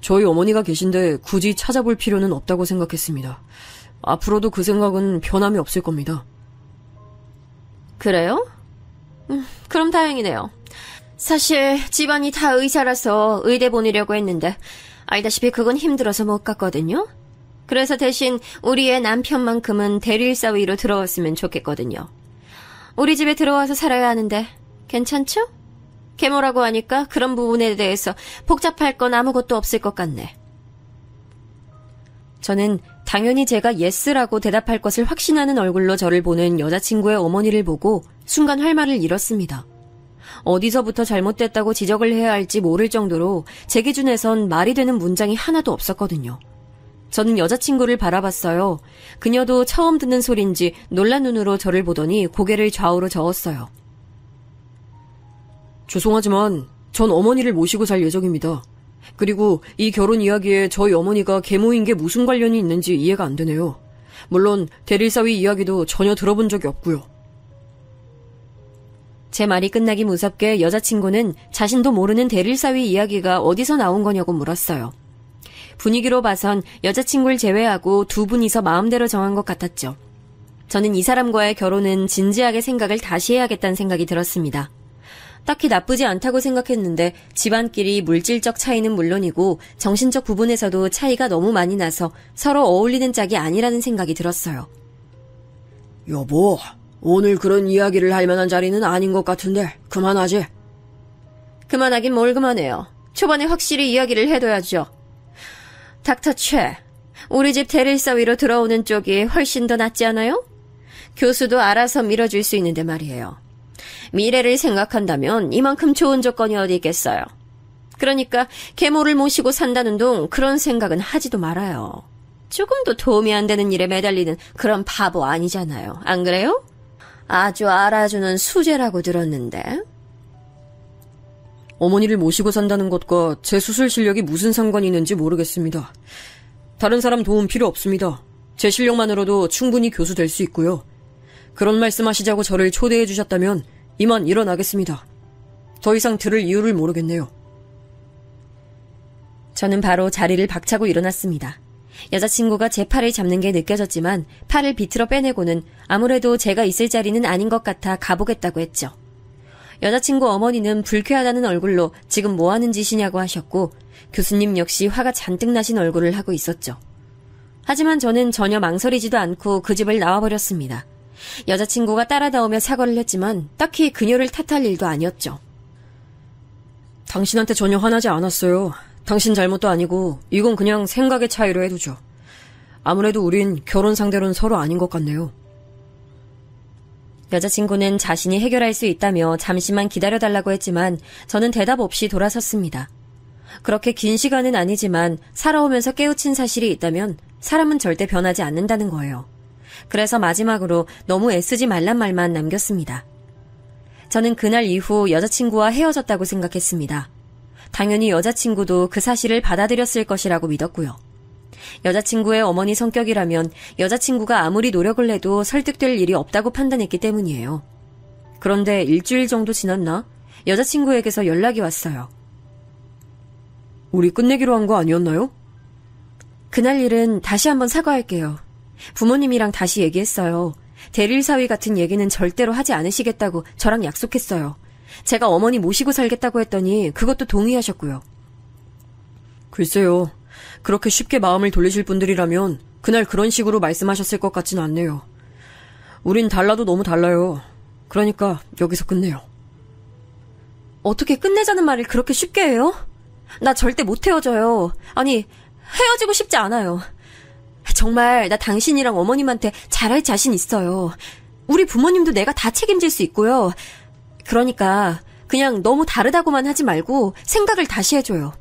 저희 어머니가 계신데 굳이 찾아볼 필요는 없다고 생각했습니다. 앞으로도 그 생각은 변함이 없을 겁니다. 그래요? 그럼 다행이네요. 사실 집안이 다 의사라서 의대 보내려고 했는데 알다시피 그건 힘들어서 못 갔거든요. 그래서 대신 우리의 남편만큼은 대리일 사위로 들어왔으면 좋겠거든요. 우리 집에 들어와서 살아야 하는데 괜찮죠? 계모라고 하니까 그런 부분에 대해서 복잡할 건 아무것도 없을 것 같네. 저는 당연히 제가 예스라고 대답할 것을 확신하는 얼굴로 저를 보는 여자친구의 어머니를 보고 순간 할 말을 잃었습니다. 어디서부터 잘못됐다고 지적을 해야 할지 모를 정도로 제 기준에선 말이 되는 문장이 하나도 없었거든요. 저는 여자친구를 바라봤어요. 그녀도 처음 듣는 소린지 놀란 눈으로 저를 보더니 고개를 좌우로 저었어요. 죄송하지만 전 어머니를 모시고 살 예정입니다. 그리고 이 결혼 이야기에 저희 어머니가 계모인 게 무슨 관련이 있는지 이해가 안 되네요. 물론 대릴사위 이야기도 전혀 들어본 적이 없고요. 제 말이 끝나기 무섭게 여자친구는 자신도 모르는 대릴사위 이야기가 어디서 나온 거냐고 물었어요. 분위기로 봐선 여자친구를 제외하고 두 분이서 마음대로 정한 것 같았죠. 저는 이 사람과의 결혼은 진지하게 생각을 다시 해야겠다는 생각이 들었습니다. 딱히 나쁘지 않다고 생각했는데 집안끼리 물질적 차이는 물론이고 정신적 부분에서도 차이가 너무 많이 나서 서로 어울리는 짝이 아니라는 생각이 들었어요. 여보, 오늘 그런 이야기를 할 만한 자리는 아닌 것 같은데 그만하지. 그만하긴 뭘 그만해요. 초반에 확실히 이야기를 해둬야죠. 닥터 최, 우리 집 대릴사위로 들어오는 쪽이 훨씬 더 낫지 않아요? 교수도 알아서 밀어줄 수 있는데 말이에요. 미래를 생각한다면 이만큼 좋은 조건이 어디 있겠어요. 그러니까 계모를 모시고 산다는 동 그런 생각은 하지도 말아요. 조금도 도움이 안 되는 일에 매달리는 그런 바보 아니잖아요. 안 그래요? 아주 알아주는 수제라고 들었는데. 어머니를 모시고 산다는 것과 제 수술 실력이 무슨 상관이 있는지 모르겠습니다. 다른 사람 도움 필요 없습니다. 제 실력만으로도 충분히 교수 될 수 있고요. 그런 말씀하시자고 저를 초대해 주셨다면 이만 일어나겠습니다. 더 이상 들을 이유를 모르겠네요. 저는 바로 자리를 박차고 일어났습니다. 여자친구가 제 팔을 잡는 게 느껴졌지만 팔을 비틀어 빼내고는 아무래도 제가 있을 자리는 아닌 것 같아 가보겠다고 했죠. 여자친구 어머니는 불쾌하다는 얼굴로 지금 뭐 하는 짓이냐고 하셨고 교수님 역시 화가 잔뜩 나신 얼굴을 하고 있었죠. 하지만 저는 전혀 망설이지도 않고 그 집을 나와버렸습니다. 여자친구가 따라 나오며 사과를 했지만 딱히 그녀를 탓할 일도 아니었죠. 당신한테 전혀 화나지 않았어요. 당신 잘못도 아니고 이건 그냥 생각의 차이로 해두죠. 아무래도 우린 결혼 상대로는 서로 아닌 것 같네요. 여자친구는 자신이 해결할 수 있다며 잠시만 기다려달라고 했지만 저는 대답 없이 돌아섰습니다. 그렇게 긴 시간은 아니지만 살아오면서 깨우친 사실이 있다면 사람은 절대 변하지 않는다는 거예요. 그래서 마지막으로 너무 애쓰지 말란 말만 남겼습니다. 저는 그날 이후 여자친구와 헤어졌다고 생각했습니다. 당연히 여자친구도 그 사실을 받아들였을 것이라고 믿었고요. 여자친구의 어머니 성격이라면 여자친구가 아무리 노력을 해도 설득될 일이 없다고 판단했기 때문이에요. 그런데 일주일 정도 지났나? 여자친구에게서 연락이 왔어요. 우리 끝내기로 한 거 아니었나요? 그날 일은 다시 한번 사과할게요. 부모님이랑 다시 얘기했어요. 대릴 사위 같은 얘기는 절대로 하지 않으시겠다고 저랑 약속했어요. 제가 어머니 모시고 살겠다고 했더니 그것도 동의하셨고요. 글쎄요. 그렇게 쉽게 마음을 돌리실 분들이라면 그날 그런 식으로 말씀하셨을 것 같진 않네요. 우린 달라도 너무 달라요. 그러니까 여기서 끝내요. 어떻게 끝내자는 말을 그렇게 쉽게 해요? 나 절대 못 헤어져요. 아니, 헤어지고 싶지 않아요. 정말 나 당신이랑 어머님한테 잘할 자신 있어요. 우리 부모님도 내가 다 책임질 수 있고요. 그러니까 그냥 너무 다르다고만 하지 말고 생각을 다시 해줘요.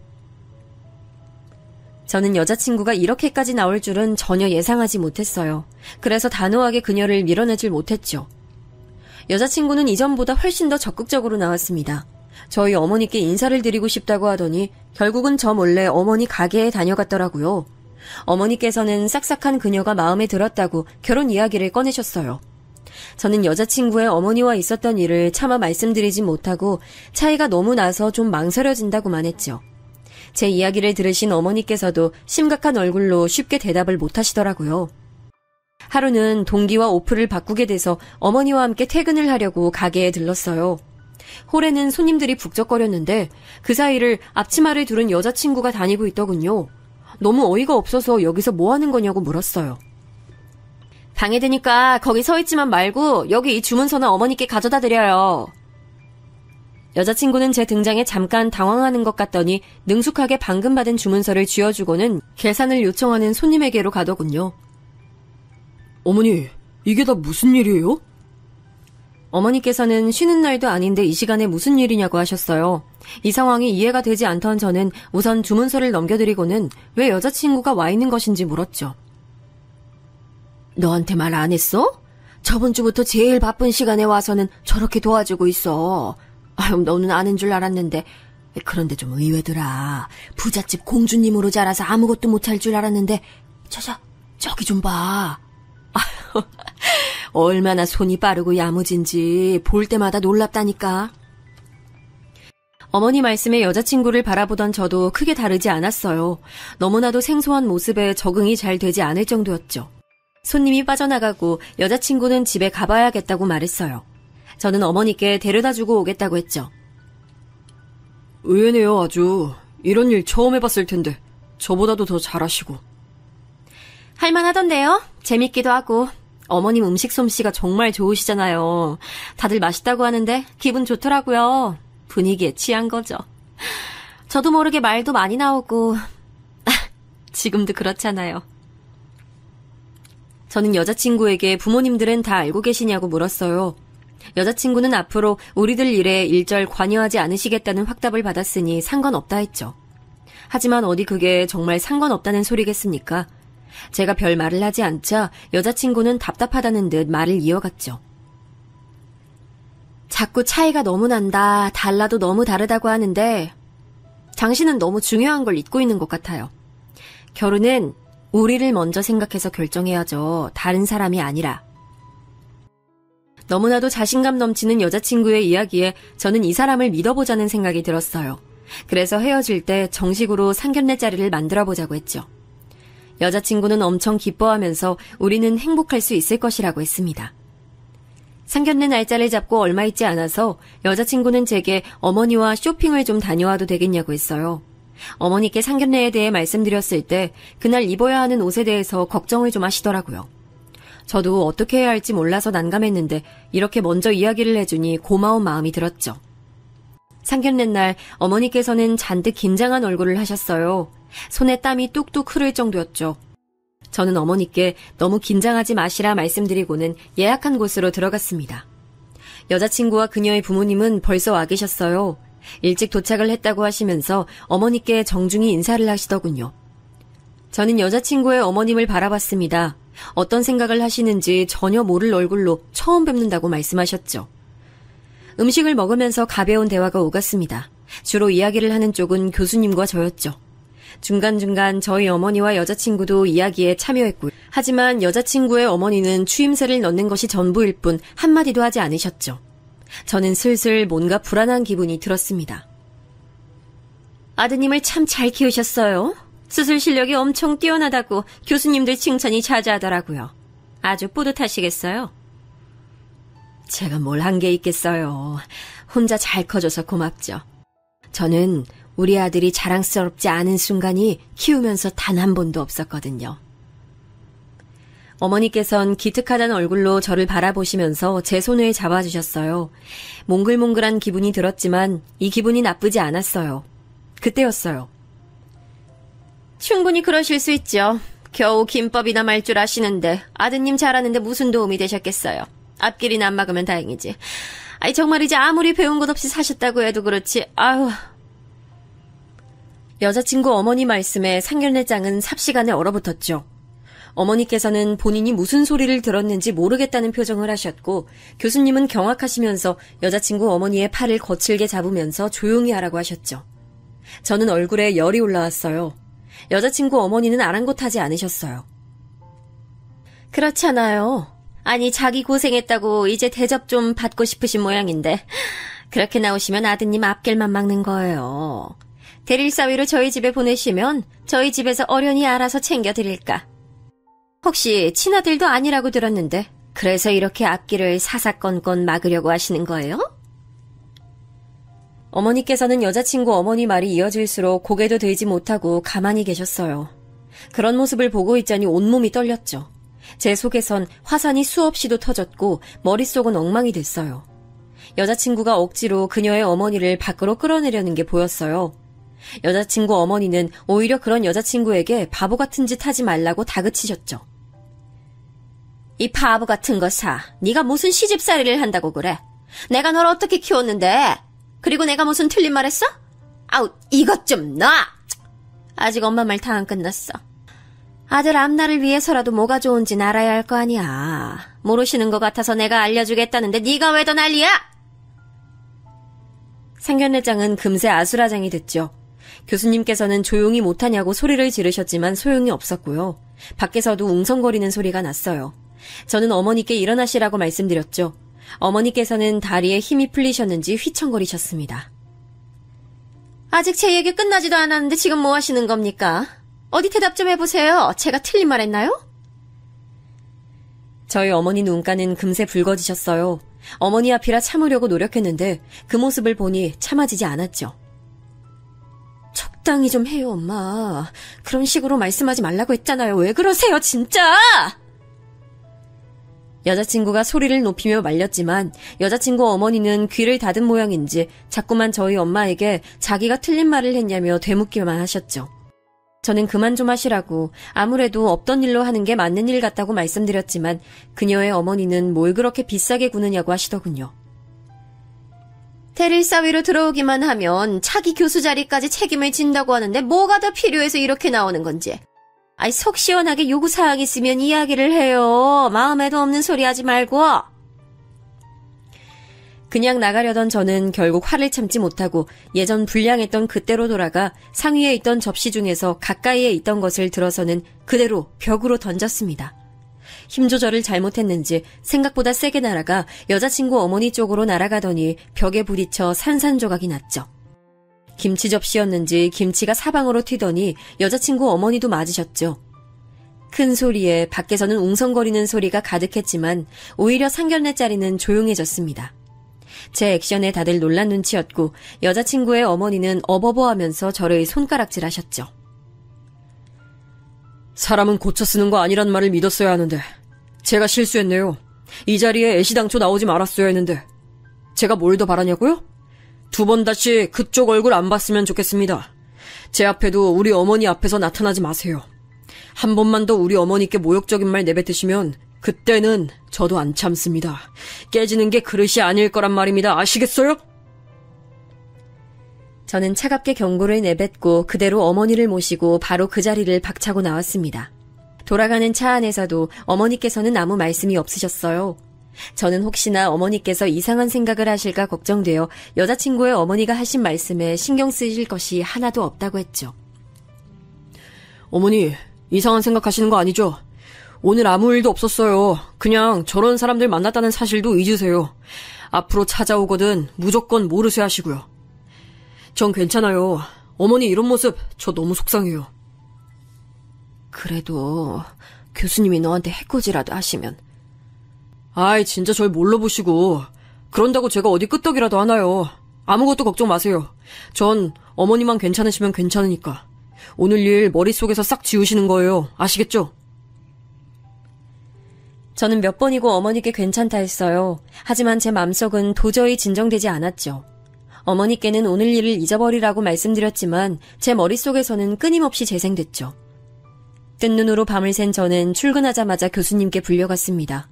저는 여자친구가 이렇게까지 나올 줄은 전혀 예상하지 못했어요. 그래서 단호하게 그녀를 밀어내질 못했죠. 여자친구는 이전보다 훨씬 더 적극적으로 나왔습니다. 저희 어머니께 인사를 드리고 싶다고 하더니 결국은 저 몰래 어머니 가게에 다녀갔더라고요. 어머니께서는 싹싹한 그녀가 마음에 들었다고 결혼 이야기를 꺼내셨어요. 저는 여자친구의 어머니와 있었던 일을 차마 말씀드리진 못하고 차이가 너무 나서 좀 망설여진다고만 했죠. 제 이야기를 들으신 어머니께서도 심각한 얼굴로 쉽게 대답을 못하시더라고요. 하루는 동기와 오프를 바꾸게 돼서 어머니와 함께 퇴근을 하려고 가게에 들렀어요. 홀에는 손님들이 북적거렸는데 그 사이를 앞치마를 두른 여자친구가 다니고 있더군요. 너무 어이가 없어서 여기서 뭐 하는 거냐고 물었어요. 방해되니까 거기 서 있지만 말고 여기 이 주문서는 어머니께 가져다 드려요. 여자친구는 제 등장에 잠깐 당황하는 것 같더니 능숙하게 방금 받은 주문서를 쥐어주고는 계산을 요청하는 손님에게로 가더군요. 어머니, 이게 다 무슨 일이에요? 어머니께서는 쉬는 날도 아닌데 이 시간에 무슨 일이냐고 하셨어요. 이 상황이 이해가 되지 않던 저는 우선 주문서를 넘겨드리고는 왜 여자친구가 와 있는 것인지 물었죠. 너한테 말 안 했어? 저번 주부터 제일 바쁜 시간에 와서는 저렇게 도와주고 있어. 아유, 너는 아는 줄 알았는데. 그런데 좀 의외더라. 부잣집 공주님으로 자라서 아무것도 못할 줄 알았는데 저기 좀 봐. 아유, 얼마나 손이 빠르고 야무진지 볼 때마다 놀랍다니까. 어머니 말씀에 여자친구를 바라보던 저도 크게 다르지 않았어요. 너무나도 생소한 모습에 적응이 잘 되지 않을 정도였죠. 손님이 빠져나가고 여자친구는 집에 가봐야겠다고 말했어요. 저는 어머니께 데려다주고 오겠다고 했죠. 의외네요, 아주. 이런 일 처음 해봤을 텐데 저보다도 더 잘하시고. 할만하던데요? 재밌기도 하고. 어머님 음식 솜씨가 정말 좋으시잖아요. 다들 맛있다고 하는데 기분 좋더라고요. 분위기에 취한 거죠. 저도 모르게 말도 많이 나오고 지금도 그렇잖아요. 저는 여자친구에게 부모님들은 다 알고 계시냐고 물었어요. 여자친구는 앞으로 우리들 일에 일절 관여하지 않으시겠다는 확답을 받았으니 상관없다 했죠. 하지만 어디 그게 정말 상관없다는 소리겠습니까? 제가 별 말을 하지 않자 여자친구는 답답하다는 듯 말을 이어갔죠. 자꾸 차이가 너무 난다, 달라도 너무 다르다고 하는데 당신은 너무 중요한 걸 잊고 있는 것 같아요. 결혼은 우리를 먼저 생각해서 결정해야죠. 다른 사람이 아니라. 너무나도 자신감 넘치는 여자친구의 이야기에 저는 이 사람을 믿어보자는 생각이 들었어요. 그래서 헤어질 때 정식으로 상견례 자리를 만들어보자고 했죠. 여자친구는 엄청 기뻐하면서 우리는 행복할 수 있을 것이라고 했습니다. 상견례 날짜를 잡고 얼마 있지 않아서 여자친구는 제게 어머니와 쇼핑을 좀 다녀와도 되겠냐고 했어요. 어머니께 상견례에 대해 말씀드렸을 때 그날 입어야 하는 옷에 대해서 걱정을 좀 하시더라고요. 저도 어떻게 해야 할지 몰라서 난감했는데 이렇게 먼저 이야기를 해주니 고마운 마음이 들었죠. 상견례 날 어머니께서는 잔뜩 긴장한 얼굴을 하셨어요. 손에 땀이 뚝뚝 흐를 정도였죠. 저는 어머니께 너무 긴장하지 마시라 말씀드리고는 예약한 곳으로 들어갔습니다. 여자친구와 그녀의 부모님은 벌써 와 계셨어요. 일찍 도착을 했다고 하시면서 어머니께 정중히 인사를 하시더군요. 저는 여자친구의 어머님을 바라봤습니다. 어떤 생각을 하시는지 전혀 모를 얼굴로 처음 뵙는다고 말씀하셨죠. 음식을 먹으면서 가벼운 대화가 오갔습니다. 주로 이야기를 하는 쪽은 교수님과 저였죠. 중간중간 저희 어머니와 여자친구도 이야기에 참여했고요. 하지만 여자친구의 어머니는 추임새를 넣는 것이 전부일 뿐 한마디도 하지 않으셨죠. 저는 슬슬 뭔가 불안한 기분이 들었습니다. 아드님을 참 잘 키우셨어요. 수술 실력이 엄청 뛰어나다고 교수님들 칭찬이 자자하더라고요. 아주 뿌듯하시겠어요? 제가 뭘 한 게 있겠어요. 혼자 잘 커줘서 고맙죠. 저는 우리 아들이 자랑스럽지 않은 순간이 키우면서 단 한 번도 없었거든요. 어머니께선 기특하다는 얼굴로 저를 바라보시면서 제 손을 잡아주셨어요. 몽글몽글한 기분이 들었지만 이 기분이 나쁘지 않았어요. 그때였어요. 충분히 그러실 수 있죠. 겨우 김밥이나 말 줄 아시는데 아드님 잘하는데 무슨 도움이 되셨겠어요. 앞길이나 안 막으면 다행이지. 아이 정말이지 아무리 배운 것 없이 사셨다고 해도 그렇지. 아유. 여자친구 어머니 말씀에 상견례장은 삽시간에 얼어붙었죠. 어머니께서는 본인이 무슨 소리를 들었는지 모르겠다는 표정을 하셨고 교수님은 경악하시면서 여자친구 어머니의 팔을 거칠게 잡으면서 조용히 하라고 하셨죠. 저는 얼굴에 열이 올라왔어요. 여자친구 어머니는 아랑곳하지 않으셨어요. 그렇잖아요. 아니 자기 고생했다고 이제 대접 좀 받고 싶으신 모양인데 그렇게 나오시면 아드님 앞길만 막는 거예요. 대릴사위로 저희 집에 보내시면 저희 집에서 어련히 알아서 챙겨드릴까. 혹시 친아들도 아니라고 들었는데 그래서 이렇게 앞길을 사사건건 막으려고 하시는 거예요? 어머니께서는 여자친구 어머니 말이 이어질수록 고개도 들지 못하고 가만히 계셨어요. 그런 모습을 보고 있자니 온몸이 떨렸죠. 제 속에선 화산이 수없이도 터졌고 머릿속은 엉망이 됐어요. 여자친구가 억지로 그녀의 어머니를 밖으로 끌어내려는 게 보였어요. 여자친구 어머니는 오히려 그런 여자친구에게 바보 같은 짓 하지 말라고 다그치셨죠. 이 바보 같은 거 사. 네가 무슨 시집살이를 한다고 그래. 내가 널 어떻게 키웠는데. 그리고 내가 무슨 틀린 말 했어? 아우 이것 좀 놔. 아직 엄마 말 다 안 끝났어. 아들 앞날을 위해서라도 뭐가 좋은지 알아야 할 거 아니야. 모르시는 것 같아서 내가 알려주겠다는데 네가 왜 더 난리야? 상견례장은 금세 아수라장이 됐죠. 교수님께서는 조용히 못하냐고 소리를 지르셨지만 소용이 없었고요. 밖에서도 웅성거리는 소리가 났어요. 저는 어머니께 일어나시라고 말씀드렸죠. 어머니께서는 다리에 힘이 풀리셨는지 휘청거리셨습니다. 아직 제 얘기 끝나지도 않았는데 지금 뭐 하시는 겁니까? 어디 대답 좀 해보세요. 제가 틀린 말 했나요? 저희 어머니 눈가는 금세 붉어지셨어요. 어머니 앞이라 참으려고 노력했는데 그 모습을 보니 참아지지 않았죠. 적당히 좀 해요, 엄마. 그런 식으로 말씀하지 말라고 했잖아요. 왜 그러세요, 진짜! 여자친구가 소리를 높이며 말렸지만 여자친구 어머니는 귀를 닫은 모양인지 자꾸만 저희 엄마에게 자기가 틀린 말을 했냐며 되묻기만 하셨죠. 저는 그만 좀 하시라고 아무래도 없던 일로 하는 게 맞는 일 같다고 말씀드렸지만 그녀의 어머니는 뭘 그렇게 비싸게 구느냐고 하시더군요. 대릴사위로 들어오기만 하면 차기 교수 자리까지 책임을 진다고 하는데 뭐가 더 필요해서 이렇게 나오는 건지. 아이 속 시원하게 요구사항 있으면 이야기를 해요. 마음에도 없는 소리 하지 말고. 그냥 나가려던 저는 결국 화를 참지 못하고 예전 불량했던 그때로 돌아가 상위에 있던 접시 중에서 가까이에 있던 것을 들어서는 그대로 벽으로 던졌습니다. 힘 조절을 잘못했는지 생각보다 세게 날아가 여자친구 어머니 쪽으로 날아가더니 벽에 부딪혀 산산조각이 났죠. 김치 접시였는지 김치가 사방으로 튀더니 여자친구 어머니도 맞으셨죠. 큰 소리에 밖에서는 웅성거리는 소리가 가득했지만 오히려 상견례 자리는 조용해졌습니다. 제 액션에 다들 놀란 눈치였고 여자친구의 어머니는 어버버하면서 저를 손가락질하셨죠. 사람은 고쳐 쓰는 거 아니란 말을 믿었어야 하는데 제가 실수했네요. 이 자리에 애시당초 나오지 말았어야 했는데 제가 뭘 더 바라냐고요? 2번 다시 그쪽 얼굴 안 봤으면 좋겠습니다. 제 앞에도 우리 어머니 앞에서 나타나지 마세요. 한 번만 더 우리 어머니께 모욕적인 말 내뱉으시면 그때는 저도 안 참습니다. 깨지는 게 그릇이 아닐 거란 말입니다. 아시겠어요? 저는 차갑게 경고를 내뱉고 그대로 어머니를 모시고 바로 그 자리를 박차고 나왔습니다. 돌아가는 차 안에서도 어머니께서는 아무 말씀이 없으셨어요. 저는 혹시나 어머니께서 이상한 생각을 하실까 걱정되어 여자친구의 어머니가 하신 말씀에 신경 쓰이실 것이 하나도 없다고 했죠. 어머니, 이상한 생각하시는 거 아니죠? 오늘 아무 일도 없었어요. 그냥 저런 사람들 만났다는 사실도 잊으세요. 앞으로 찾아오거든 무조건 모르쇠 하시고요. 전 괜찮아요. 어머니 이런 모습 저 너무 속상해요. 그래도 교수님이 너한테 해코지라도 하시면. 아이, 진짜 절 뭘로 보시고. 그런다고 제가 어디 끄떡이라도 하나요. 아무것도 걱정 마세요. 전 어머니만 괜찮으시면 괜찮으니까. 오늘 일 머릿속에서 싹 지우시는 거예요. 아시겠죠? 저는 몇 번이고 어머니께 괜찮다 했어요. 하지만 제 맘속은 도저히 진정되지 않았죠. 어머니께는 오늘 일을 잊어버리라고 말씀드렸지만 제 머릿속에서는 끊임없이 재생됐죠. 뜬 눈으로 밤을 샌 저는 출근하자마자 교수님께 불려갔습니다.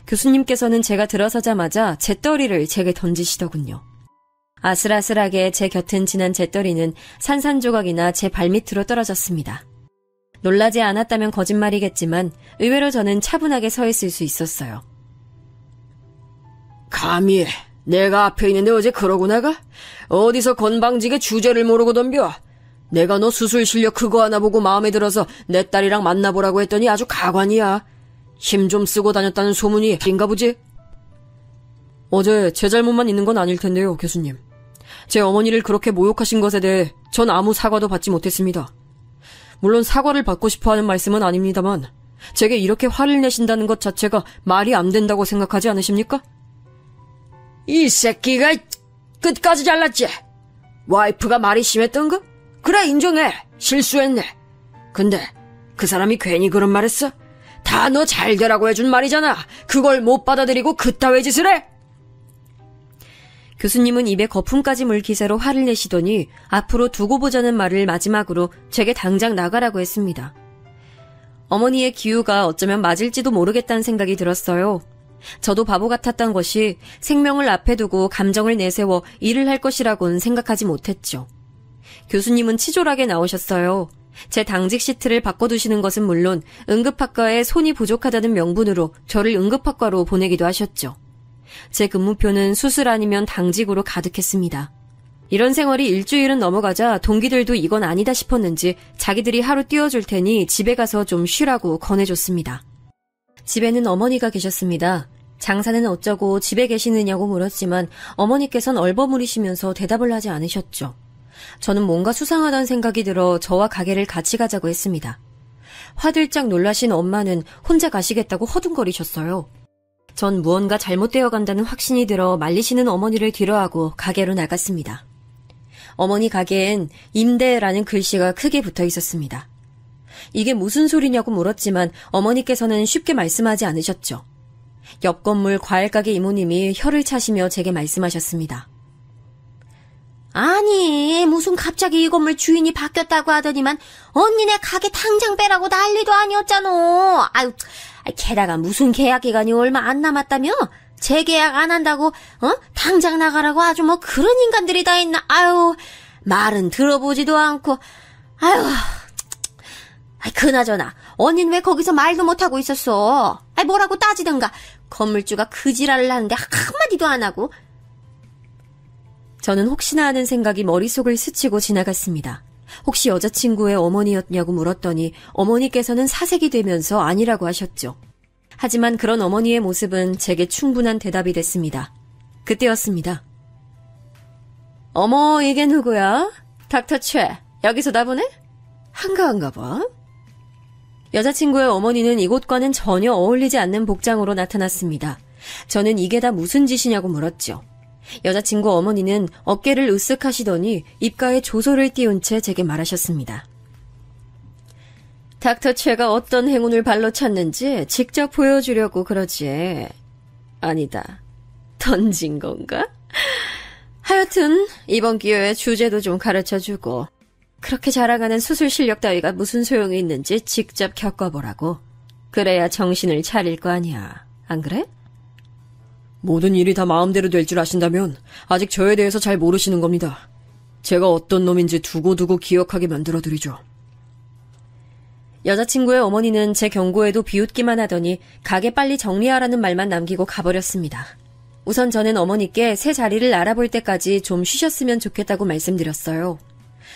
교수님께서는 제가 들어서자마자 잿더리를 제게 던지시더군요. 아슬아슬하게 제 곁은 지난 잿더리는 산산조각이나 제 발밑으로 떨어졌습니다. 놀라지 않았다면 거짓말이겠지만 의외로 저는 차분하게 서 있을 수 있었어요. 감히 내가 앞에 있는데 어제 그러고 나가? 어디서 건방지게 주제를 모르고 덤벼? 내가 너 수술 실력 그거 하나 보고 마음에 들어서 내 딸이랑 만나보라고 했더니 아주 가관이야. 힘 좀 쓰고 다녔다는 소문이 빈가 보지? 어제 제 잘못만 있는 건 아닐 텐데요, 교수님. 제 어머니를 그렇게 모욕하신 것에 대해 전 아무 사과도 받지 못했습니다. 물론 사과를 받고 싶어하는 말씀은 아닙니다만 제게 이렇게 화를 내신다는 것 자체가 말이 안 된다고 생각하지 않으십니까? 이 새끼가 끝까지 잘났지? 와이프가 말이 심했던가? 그래, 인정해. 실수했네. 근데 그 사람이 괜히 그런 말 했어? 다 너 잘되라고 해준 말이잖아. 그걸 못 받아들이고 그따위 짓을 해? 교수님은 입에 거품까지 물 기세로 화를 내시더니 앞으로 두고 보자는 말을 마지막으로 제게 당장 나가라고 했습니다. 어머니의 기우가 어쩌면 맞을지도 모르겠다는 생각이 들었어요. 저도 바보 같았던 것이 생명을 앞에 두고 감정을 내세워 일을 할 것이라고는 생각하지 못했죠. 교수님은 치졸하게 나오셨어요. 제 당직 시트를 바꿔두시는 것은 물론 응급학과에 손이 부족하다는 명분으로 저를 응급학과로 보내기도 하셨죠. 제 근무표는 수술 아니면 당직으로 가득했습니다. 이런 생활이 일주일은 넘어가자 동기들도 이건 아니다 싶었는지 자기들이 하루 띄워줄 테니 집에 가서 좀 쉬라고 권해줬습니다. 집에는 어머니가 계셨습니다. 장사는 어쩌고 집에 계시느냐고 물었지만 어머니께선 얼버무리시면서 대답을 하지 않으셨죠. 저는 뭔가 수상하다는 생각이 들어 저와 가게를 같이 가자고 했습니다. 화들짝 놀라신 엄마는 혼자 가시겠다고 허둥거리셨어요. 전 무언가 잘못되어 간다는 확신이 들어 말리시는 어머니를 뒤로하고 가게로 나갔습니다. 어머니 가게엔 임대라는 글씨가 크게 붙어 있었습니다. 이게 무슨 소리냐고 물었지만 어머니께서는 쉽게 말씀하지 않으셨죠. 옆 건물 과일가게 이모님이 혀를 차시며 제게 말씀하셨습니다. 아니, 무슨 갑자기 이 건물 주인이 바뀌었다고 하더니만 언니네 가게 당장 빼라고 난리도 아니었잖아. 아유, 게다가 무슨 계약 기간이 얼마 안 남았다며? 재계약 안 한다고 당장 나가라고 아주 뭐 그런 인간들이 다 있나. 아유, 말은 들어보지도 않고. 아유, 그나저나 언니는 왜 거기서 말도 못하고 있었어? 뭐라고 따지던가. 건물주가 그 지랄을 하는데 한마디도 안 하고. 저는 혹시나 하는 생각이 머릿속을 스치고 지나갔습니다. 혹시 여자친구의 어머니였냐고 물었더니 어머니께서는 사색이 되면서 아니라고 하셨죠. 하지만 그런 어머니의 모습은 제게 충분한 대답이 됐습니다. 그때였습니다. 어머, 이게 누구야? 닥터 최, 여기서 나보네? 한가한가 봐. 여자친구의 어머니는 이곳과는 전혀 어울리지 않는 복장으로 나타났습니다. 저는 이게 다 무슨 짓이냐고 물었죠. 여자친구 어머니는 어깨를 으쓱 하시더니 입가에 조소를 띄운 채 제게 말하셨습니다. 닥터 최가 어떤 행운을 발로 찼는지 직접 보여주려고 그러지. 아니다. 던진 건가? 하여튼 이번 기회에 주제도 좀 가르쳐주고 그렇게 자랑하는 수술 실력 따위가 무슨 소용이 있는지 직접 겪어보라고. 그래야 정신을 차릴 거 아니야. 안 그래? 모든 일이 다 마음대로 될 줄 아신다면 아직 저에 대해서 잘 모르시는 겁니다. 제가 어떤 놈인지 두고두고 기억하게 만들어드리죠. 여자친구의 어머니는 제 경고에도 비웃기만 하더니 가게 빨리 정리하라는 말만 남기고 가버렸습니다. 우선 저는 어머니께 새 자리를 알아볼 때까지 좀 쉬셨으면 좋겠다고 말씀드렸어요.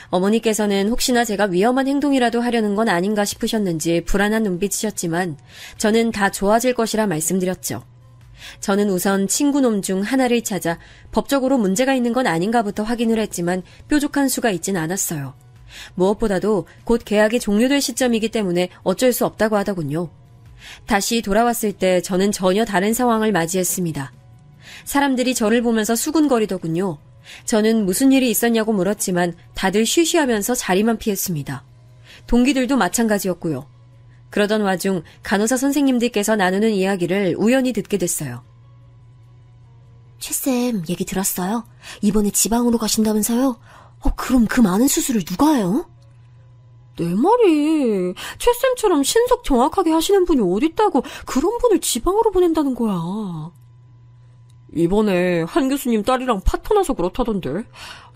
어머니께서는 혹시나 제가 위험한 행동이라도 하려는 건 아닌가 싶으셨는지 불안한 눈빛이셨지만 저는 다 좋아질 것이라 말씀드렸죠. 저는 우선 친구놈 중 하나를 찾아 법적으로 문제가 있는 건 아닌가부터 확인을 했지만 뾰족한 수가 있진 않았어요. 무엇보다도 곧 계약이 종료될 시점이기 때문에 어쩔 수 없다고 하더군요. 다시 돌아왔을 때 저는 전혀 다른 상황을 맞이했습니다. 사람들이 저를 보면서 수군거리더군요. 저는 무슨 일이 있었냐고 물었지만 다들 쉬쉬하면서 자리만 피했습니다. 동기들도 마찬가지였고요. 그러던 와중 간호사 선생님들께서 나누는 이야기를 우연히 듣게 됐어요. 최쌤 얘기 들었어요? 이번에 지방으로 가신다면서요? 그럼 그 많은 수술을 누가 해요? 내 말이 최쌤처럼 신속 정확하게 하시는 분이 어딨다고 그런 분을 지방으로 보낸다는 거야. 이번에 한 교수님 딸이랑 파토나서 그렇다던데.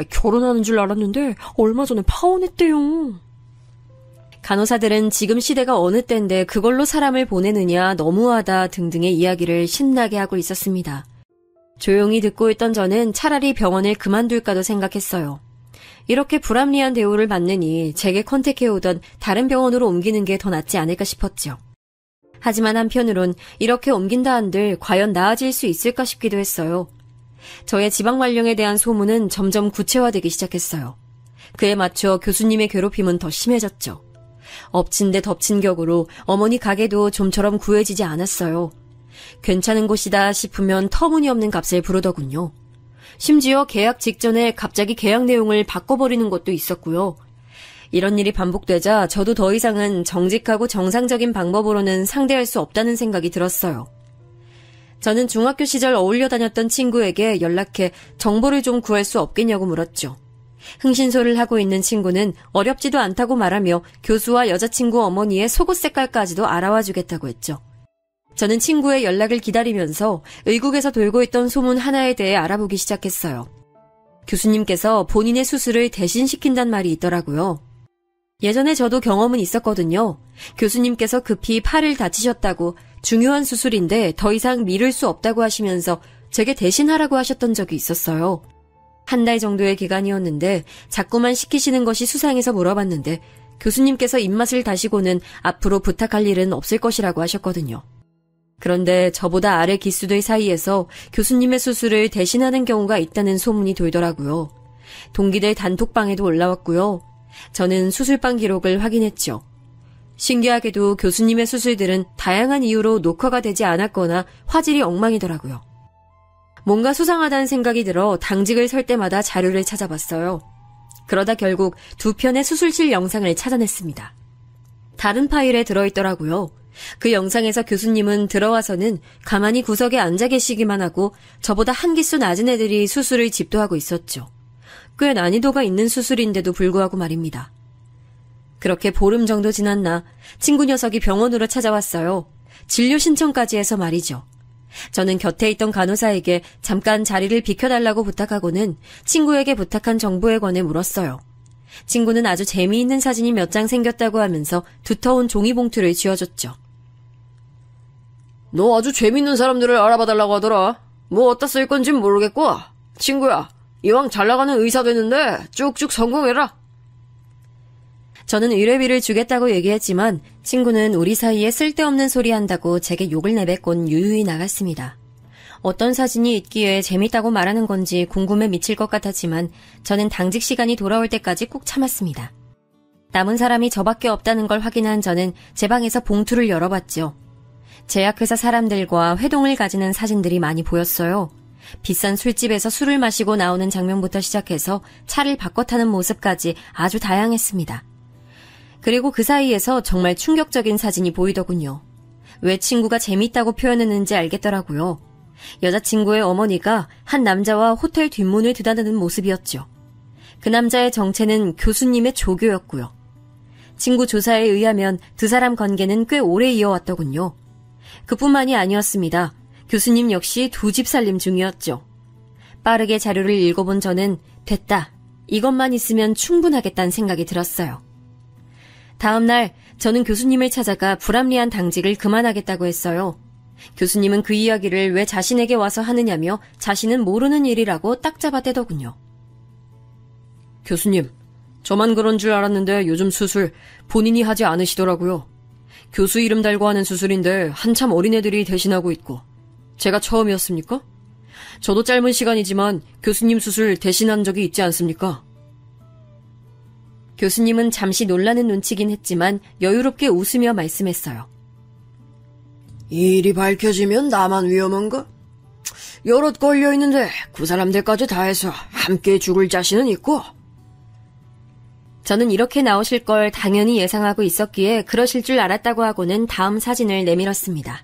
결혼하는 줄 알았는데 얼마 전에 파혼했대요. 간호사들은 지금 시대가 어느 때인데 그걸로 사람을 보내느냐 너무하다 등등의 이야기를 신나게 하고 있었습니다. 조용히 듣고 있던 저는 차라리 병원을 그만둘까도 생각했어요. 이렇게 불합리한 대우를 받느니 제게 컨택해오던 다른 병원으로 옮기는 게 더 낫지 않을까 싶었죠. 하지만 한편으론 이렇게 옮긴다 한들 과연 나아질 수 있을까 싶기도 했어요. 저의 지방 발령에 대한 소문은 점점 구체화되기 시작했어요. 그에 맞춰 교수님의 괴롭힘은 더 심해졌죠. 엎친 데 덮친 격으로 어머니 가게도 좀처럼 구해지지 않았어요. 괜찮은 곳이다 싶으면 터무니없는 값을 부르더군요. 심지어 계약 직전에 갑자기 계약 내용을 바꿔버리는 것도 있었고요. 이런 일이 반복되자 저도 더 이상은 정직하고 정상적인 방법으로는 상대할 수 없다는 생각이 들었어요. 저는 중학교 시절 어울려 다녔던 친구에게 연락해 정보를 좀 구할 수 없겠냐고 물었죠. 흥신소를 하고 있는 친구는 어렵지도 않다고 말하며 교수와 여자친구 어머니의 속옷 색깔까지도 알아와 주겠다고 했죠. 저는 친구의 연락을 기다리면서 의국에서 돌고 있던 소문 하나에 대해 알아보기 시작했어요. 교수님께서 본인의 수술을 대신 시킨단 말이 있더라고요. 예전에 저도 경험은 있었거든요. 교수님께서 급히 팔을 다치셨다고 중요한 수술인데 더 이상 미룰 수 없다고 하시면서 제게 대신하라고 하셨던 적이 있었어요. 한 달 정도의 기간이었는데 자꾸만 시키시는 것이 수상해서 물어봤는데 교수님께서 입맛을 다시고는 앞으로 부탁할 일은 없을 것이라고 하셨거든요. 그런데 저보다 아래 기수들 사이에서 교수님의 수술을 대신하는 경우가 있다는 소문이 돌더라고요. 동기들 단톡방에도 올라왔고요. 저는 수술방 기록을 확인했죠. 신기하게도 교수님의 수술들은 다양한 이유로 녹화가 되지 않았거나 화질이 엉망이더라고요. 뭔가 수상하다는 생각이 들어 당직을 설 때마다 자료를 찾아봤어요. 그러다 결국 2편의 수술실 영상을 찾아냈습니다. 다른 파일에 들어있더라고요. 그 영상에서 교수님은 들어와서는 가만히 구석에 앉아 계시기만 하고 저보다 한 기수 낮은 애들이 수술을 집도하고 있었죠. 꽤 난이도가 있는 수술인데도 불구하고 말입니다. 그렇게 보름 정도 지났나 친구 녀석이 병원으로 찾아왔어요. 진료 신청까지 해서 말이죠. 저는 곁에 있던 간호사에게 잠깐 자리를 비켜달라고 부탁하고는 친구에게 부탁한 정보에 관해 물었어요. 친구는 아주 재미있는 사진이 몇 장 생겼다고 하면서 두터운 종이봉투를 쥐어줬죠. 너 아주 재밌는 사람들을 알아봐달라고 하더라. 뭐 어디다 쓸 건진 모르겠고. 친구야, 이왕 잘나가는 의사 되는데 쭉쭉 성공해라. 저는 의뢰비를 주겠다고 얘기했지만 친구는 우리 사이에 쓸데없는 소리 한다고 제게 욕을 내뱉곤 유유히 나갔습니다. 어떤 사진이 있기에 재밌다고 말하는 건지 궁금해 미칠 것 같았지만 저는 당직 시간이 돌아올 때까지 꾹 참았습니다. 남은 사람이 저밖에 없다는 걸 확인한 저는 제 방에서 봉투를 열어봤죠. 제약회사 사람들과 회동을 가지는 사진들이 많이 보였어요. 비싼 술집에서 술을 마시고 나오는 장면부터 시작해서 차를 바꿔 타는 모습까지 아주 다양했습니다. 그리고 그 사이에서 정말 충격적인 사진이 보이더군요. 왜 친구가 재밌다고 표현했는지 알겠더라고요. 여자친구의 어머니가 한 남자와 호텔 뒷문을 드다드는 모습이었죠. 그 남자의 정체는 교수님의 조교였고요. 친구 조사에 의하면 두 사람 관계는 꽤 오래 이어왔더군요. 그뿐만이 아니었습니다. 교수님 역시 두 집 살림 중이었죠. 빠르게 자료를 읽어본 저는 됐다 이것만 있으면 충분하겠다는 생각이 들었어요. 다음 날 저는 교수님을 찾아가 불합리한 당직을 그만하겠다고 했어요. 교수님은 그 이야기를 왜 자신에게 와서 하느냐며 자신은 모르는 일이라고 딱 잡아대더군요. 교수님, 저만 그런 줄 알았는데 요즘 수술 본인이 하지 않으시더라고요. 교수 이름 달고 하는 수술인데 한참 어린애들이 대신하고 있고 제가 처음이었습니까? 저도 짧은 시간이지만 교수님 수술 대신한 적이 있지 않습니까? 교수님은 잠시 놀라는 눈치긴 했지만 여유롭게 웃으며 말씀했어요. 이 일이 밝혀지면 나만 위험한가? 여럿 걸려있는데 그 사람들까지 다 해서 함께 죽을 자신은 있고. 저는 이렇게 나오실 걸 당연히 예상하고 있었기에 그러실 줄 알았다고 하고는 다음 사진을 내밀었습니다.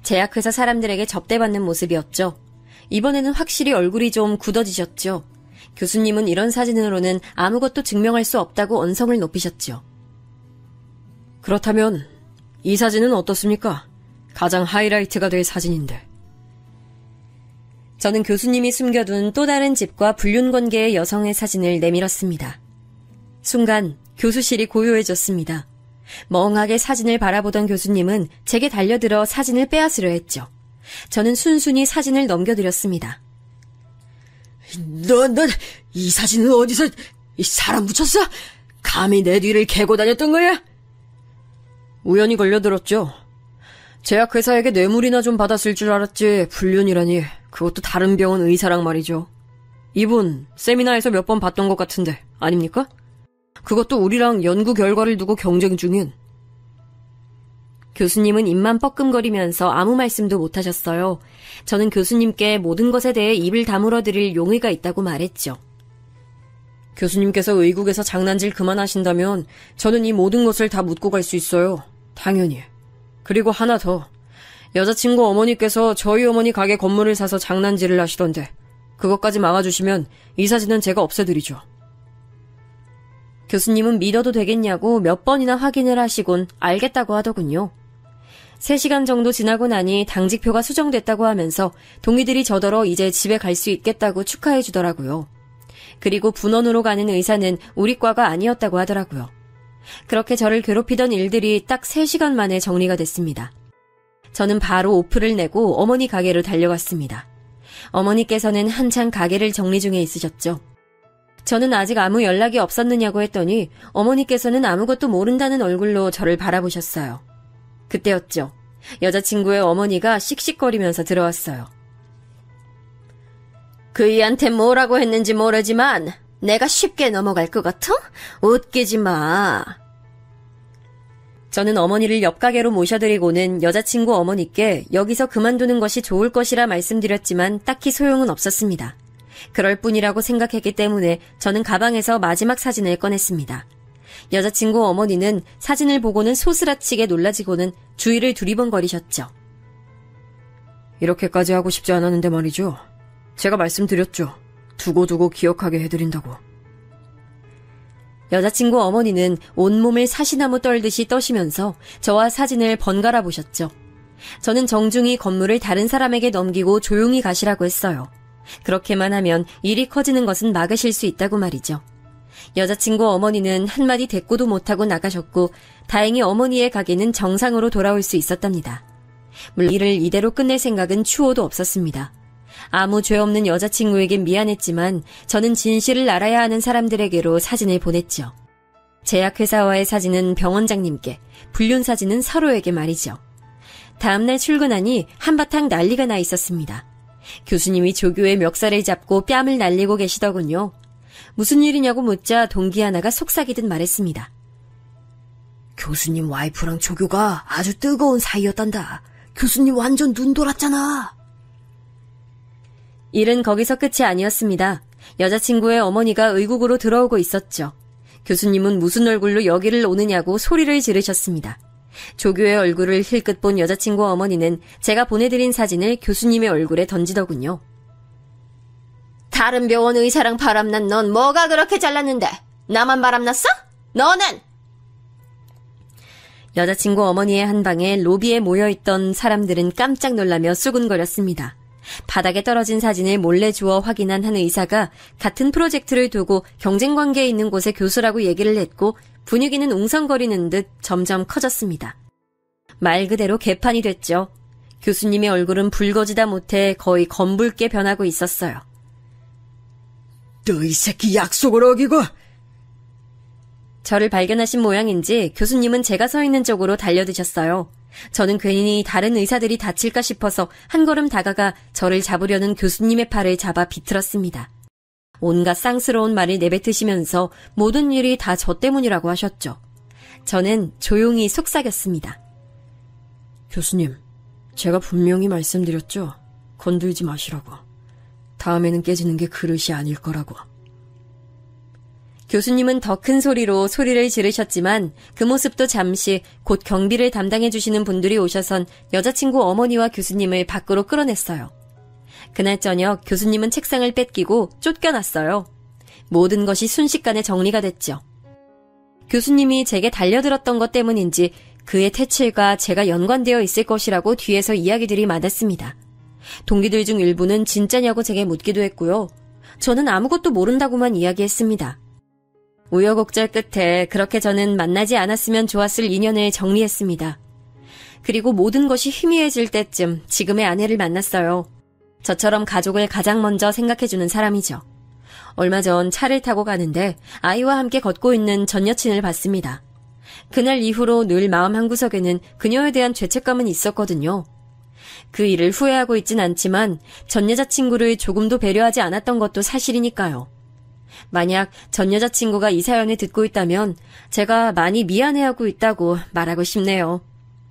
제약회사 사람들에게 접대받는 모습이었죠. 이번에는 확실히 얼굴이 좀 굳어지셨죠. 교수님은 이런 사진으로는 아무것도 증명할 수 없다고 언성을 높이셨죠. 그렇다면 이 사진은 어떻습니까? 가장 하이라이트가 될 사진인데. 저는 교수님이 숨겨둔 또 다른 집과 불륜관계의 여성의 사진을 내밀었습니다. 순간 교수실이 고요해졌습니다. 멍하게 사진을 바라보던 교수님은 제게 달려들어 사진을 빼앗으려 했죠. 저는 순순히 사진을 넘겨드렸습니다. 넌 이 사진은 어디서 사람 붙였어? 감히 내 뒤를 캐고 다녔던 거야? 우연히 걸려들었죠. 제약회사에게 뇌물이나 좀 받았을 줄 알았지 불륜이라니. 그것도 다른 병원 의사랑 말이죠. 이분 세미나에서 몇 번 봤던 것 같은데 아닙니까? 그것도 우리랑 연구 결과를 두고 경쟁 중인. 교수님은 입만 뻐끔거리면서 아무 말씀도 못하셨어요. 저는 교수님께 모든 것에 대해 입을 다물어 드릴 용의가 있다고 말했죠. 교수님께서 의국에서 장난질 그만하신다면 저는 이 모든 것을 다 묻고 갈 수 있어요. 당연히. 그리고 하나 더. 여자친구 어머니께서 저희 어머니 가게 건물을 사서 장난질을 하시던데 그것까지 막아주시면 이 사진은 제가 없애드리죠. 교수님은 믿어도 되겠냐고 몇 번이나 확인을 하시곤 알겠다고 하더군요. 3시간 정도 지나고 나니 당직표가 수정됐다고 하면서 동의들이 저더러 이제 집에 갈 수 있겠다고 축하해 주더라고요. 그리고 분원으로 가는 의사는 우리 과가 아니었다고 하더라고요. 그렇게 저를 괴롭히던 일들이 딱 3시간 만에 정리가 됐습니다. 저는 바로 오프를 내고 어머니 가게로 달려갔습니다. 어머니께서는 한창 가게를 정리 중에 있으셨죠. 저는 아직 아무 연락이 없었느냐고 했더니 어머니께서는 아무것도 모른다는 얼굴로 저를 바라보셨어요. 그때였죠. 여자친구의 어머니가 씩씩거리면서 들어왔어요. 그이한테 뭐라고 했는지 모르지만 내가 쉽게 넘어갈 것 같아? 웃기지 마. 저는 어머니를 옆 가게로 모셔드리고는 여자친구 어머니께 여기서 그만두는 것이 좋을 것이라 말씀드렸지만 딱히 소용은 없었습니다. 그럴 뿐이라고 생각했기 때문에 저는 가방에서 마지막 사진을 꺼냈습니다. 여자친구 어머니는 사진을 보고는 소스라치게 놀라지고는 주위를 두리번거리셨죠. 이렇게까지 하고 싶지 않았는데 말이죠. 제가 말씀드렸죠. 두고두고 기억하게 해드린다고. 여자친구 어머니는 온몸을 사시나무 떨듯이 떠시면서 저와 사진을 번갈아 보셨죠. 저는 정중히 건물을 다른 사람에게 넘기고 조용히 가시라고 했어요. 그렇게만 하면 일이 커지는 것은 막으실 수 있다고 말이죠. 여자친구 어머니는 한마디 대꾸도 못하고 나가셨고 다행히 어머니의 가게는 정상으로 돌아올 수 있었답니다. 물론 일을 이대로 끝낼 생각은 추호도 없었습니다. 아무 죄 없는 여자친구에겐 미안했지만 저는 진실을 알아야 하는 사람들에게로 사진을 보냈죠. 제약회사와의 사진은 병원장님께, 불륜 사진은 서로에게 말이죠. 다음날 출근하니 한바탕 난리가 나 있었습니다. 교수님이 조교의 멱살을 잡고 뺨을 날리고 계시더군요. 무슨 일이냐고 묻자 동기 하나가 속삭이듯 말했습니다. 교수님 와이프랑 조교가 아주 뜨거운 사이였단다. 교수님 완전 눈 돌았잖아. 일은 거기서 끝이 아니었습니다. 여자친구의 어머니가 의국으로 들어오고 있었죠. 교수님은 무슨 얼굴로 여기를 오느냐고 소리를 지르셨습니다. 조교의 얼굴을 힐끗 본 여자친구 어머니는 제가 보내드린 사진을 교수님의 얼굴에 던지더군요. 다른 병원 의사랑 바람난 넌 뭐가 그렇게 잘났는데 나만 바람났어? 너는? 여자친구 어머니의 한 방에 로비에 모여있던 사람들은 깜짝 놀라며 수군거렸습니다. 바닥에 떨어진 사진을 몰래 주워 확인한 한 의사가 같은 프로젝트를 두고 경쟁 관계에 있는 곳의 교수라고 얘기를 했고 분위기는 웅성거리는 듯 점점 커졌습니다. 말 그대로 개판이 됐죠. 교수님의 얼굴은 붉어지다 못해 거의 검붉게 변하고 있었어요. 너 이 새끼 약속을 어기고! 저를 발견하신 모양인지 교수님은 제가 서 있는 쪽으로 달려드셨어요. 저는 괜히 다른 의사들이 다칠까 싶어서 한 걸음 다가가 저를 잡으려는 교수님의 팔을 잡아 비틀었습니다. 온갖 쌍스러운 말을 내뱉으시면서 모든 일이 다 저 때문이라고 하셨죠. 저는 조용히 속삭였습니다. 교수님, 제가 분명히 말씀드렸죠. 건들지 마시라고. 다음에는 깨지는 게 그릇이 아닐 거라고. 교수님은 더 큰 소리로 소리를 지르셨지만 그 모습도 잠시 곧 경비를 담당해 주시는 분들이 오셔선 여자친구 어머니와 교수님을 밖으로 끌어냈어요. 그날 저녁 교수님은 책상을 뺏기고 쫓겨났어요. 모든 것이 순식간에 정리가 됐죠. 교수님이 제게 달려들었던 것 때문인지 그의 퇴치과 제가 연관되어 있을 것이라고 뒤에서 이야기들이 많았습니다. 동기들 중 일부는 진짜냐고 제게 묻기도 했고요. 저는 아무것도 모른다고만 이야기했습니다. 우여곡절 끝에 그렇게 저는 만나지 않았으면 좋았을 인연을 정리했습니다. 그리고 모든 것이 희미해질 때쯤 지금의 아내를 만났어요. 저처럼 가족을 가장 먼저 생각해주는 사람이죠. 얼마 전 차를 타고 가는데 아이와 함께 걷고 있는 전 여친을 봤습니다. 그날 이후로 늘 마음 한구석에는 그녀에 대한 죄책감은 있었거든요. 그 일을 후회하고 있진 않지만 전 여자친구를 조금도 배려하지 않았던 것도 사실이니까요. 만약 전 여자친구가 이 사연을 듣고 있다면 제가 많이 미안해하고 있다고 말하고 싶네요.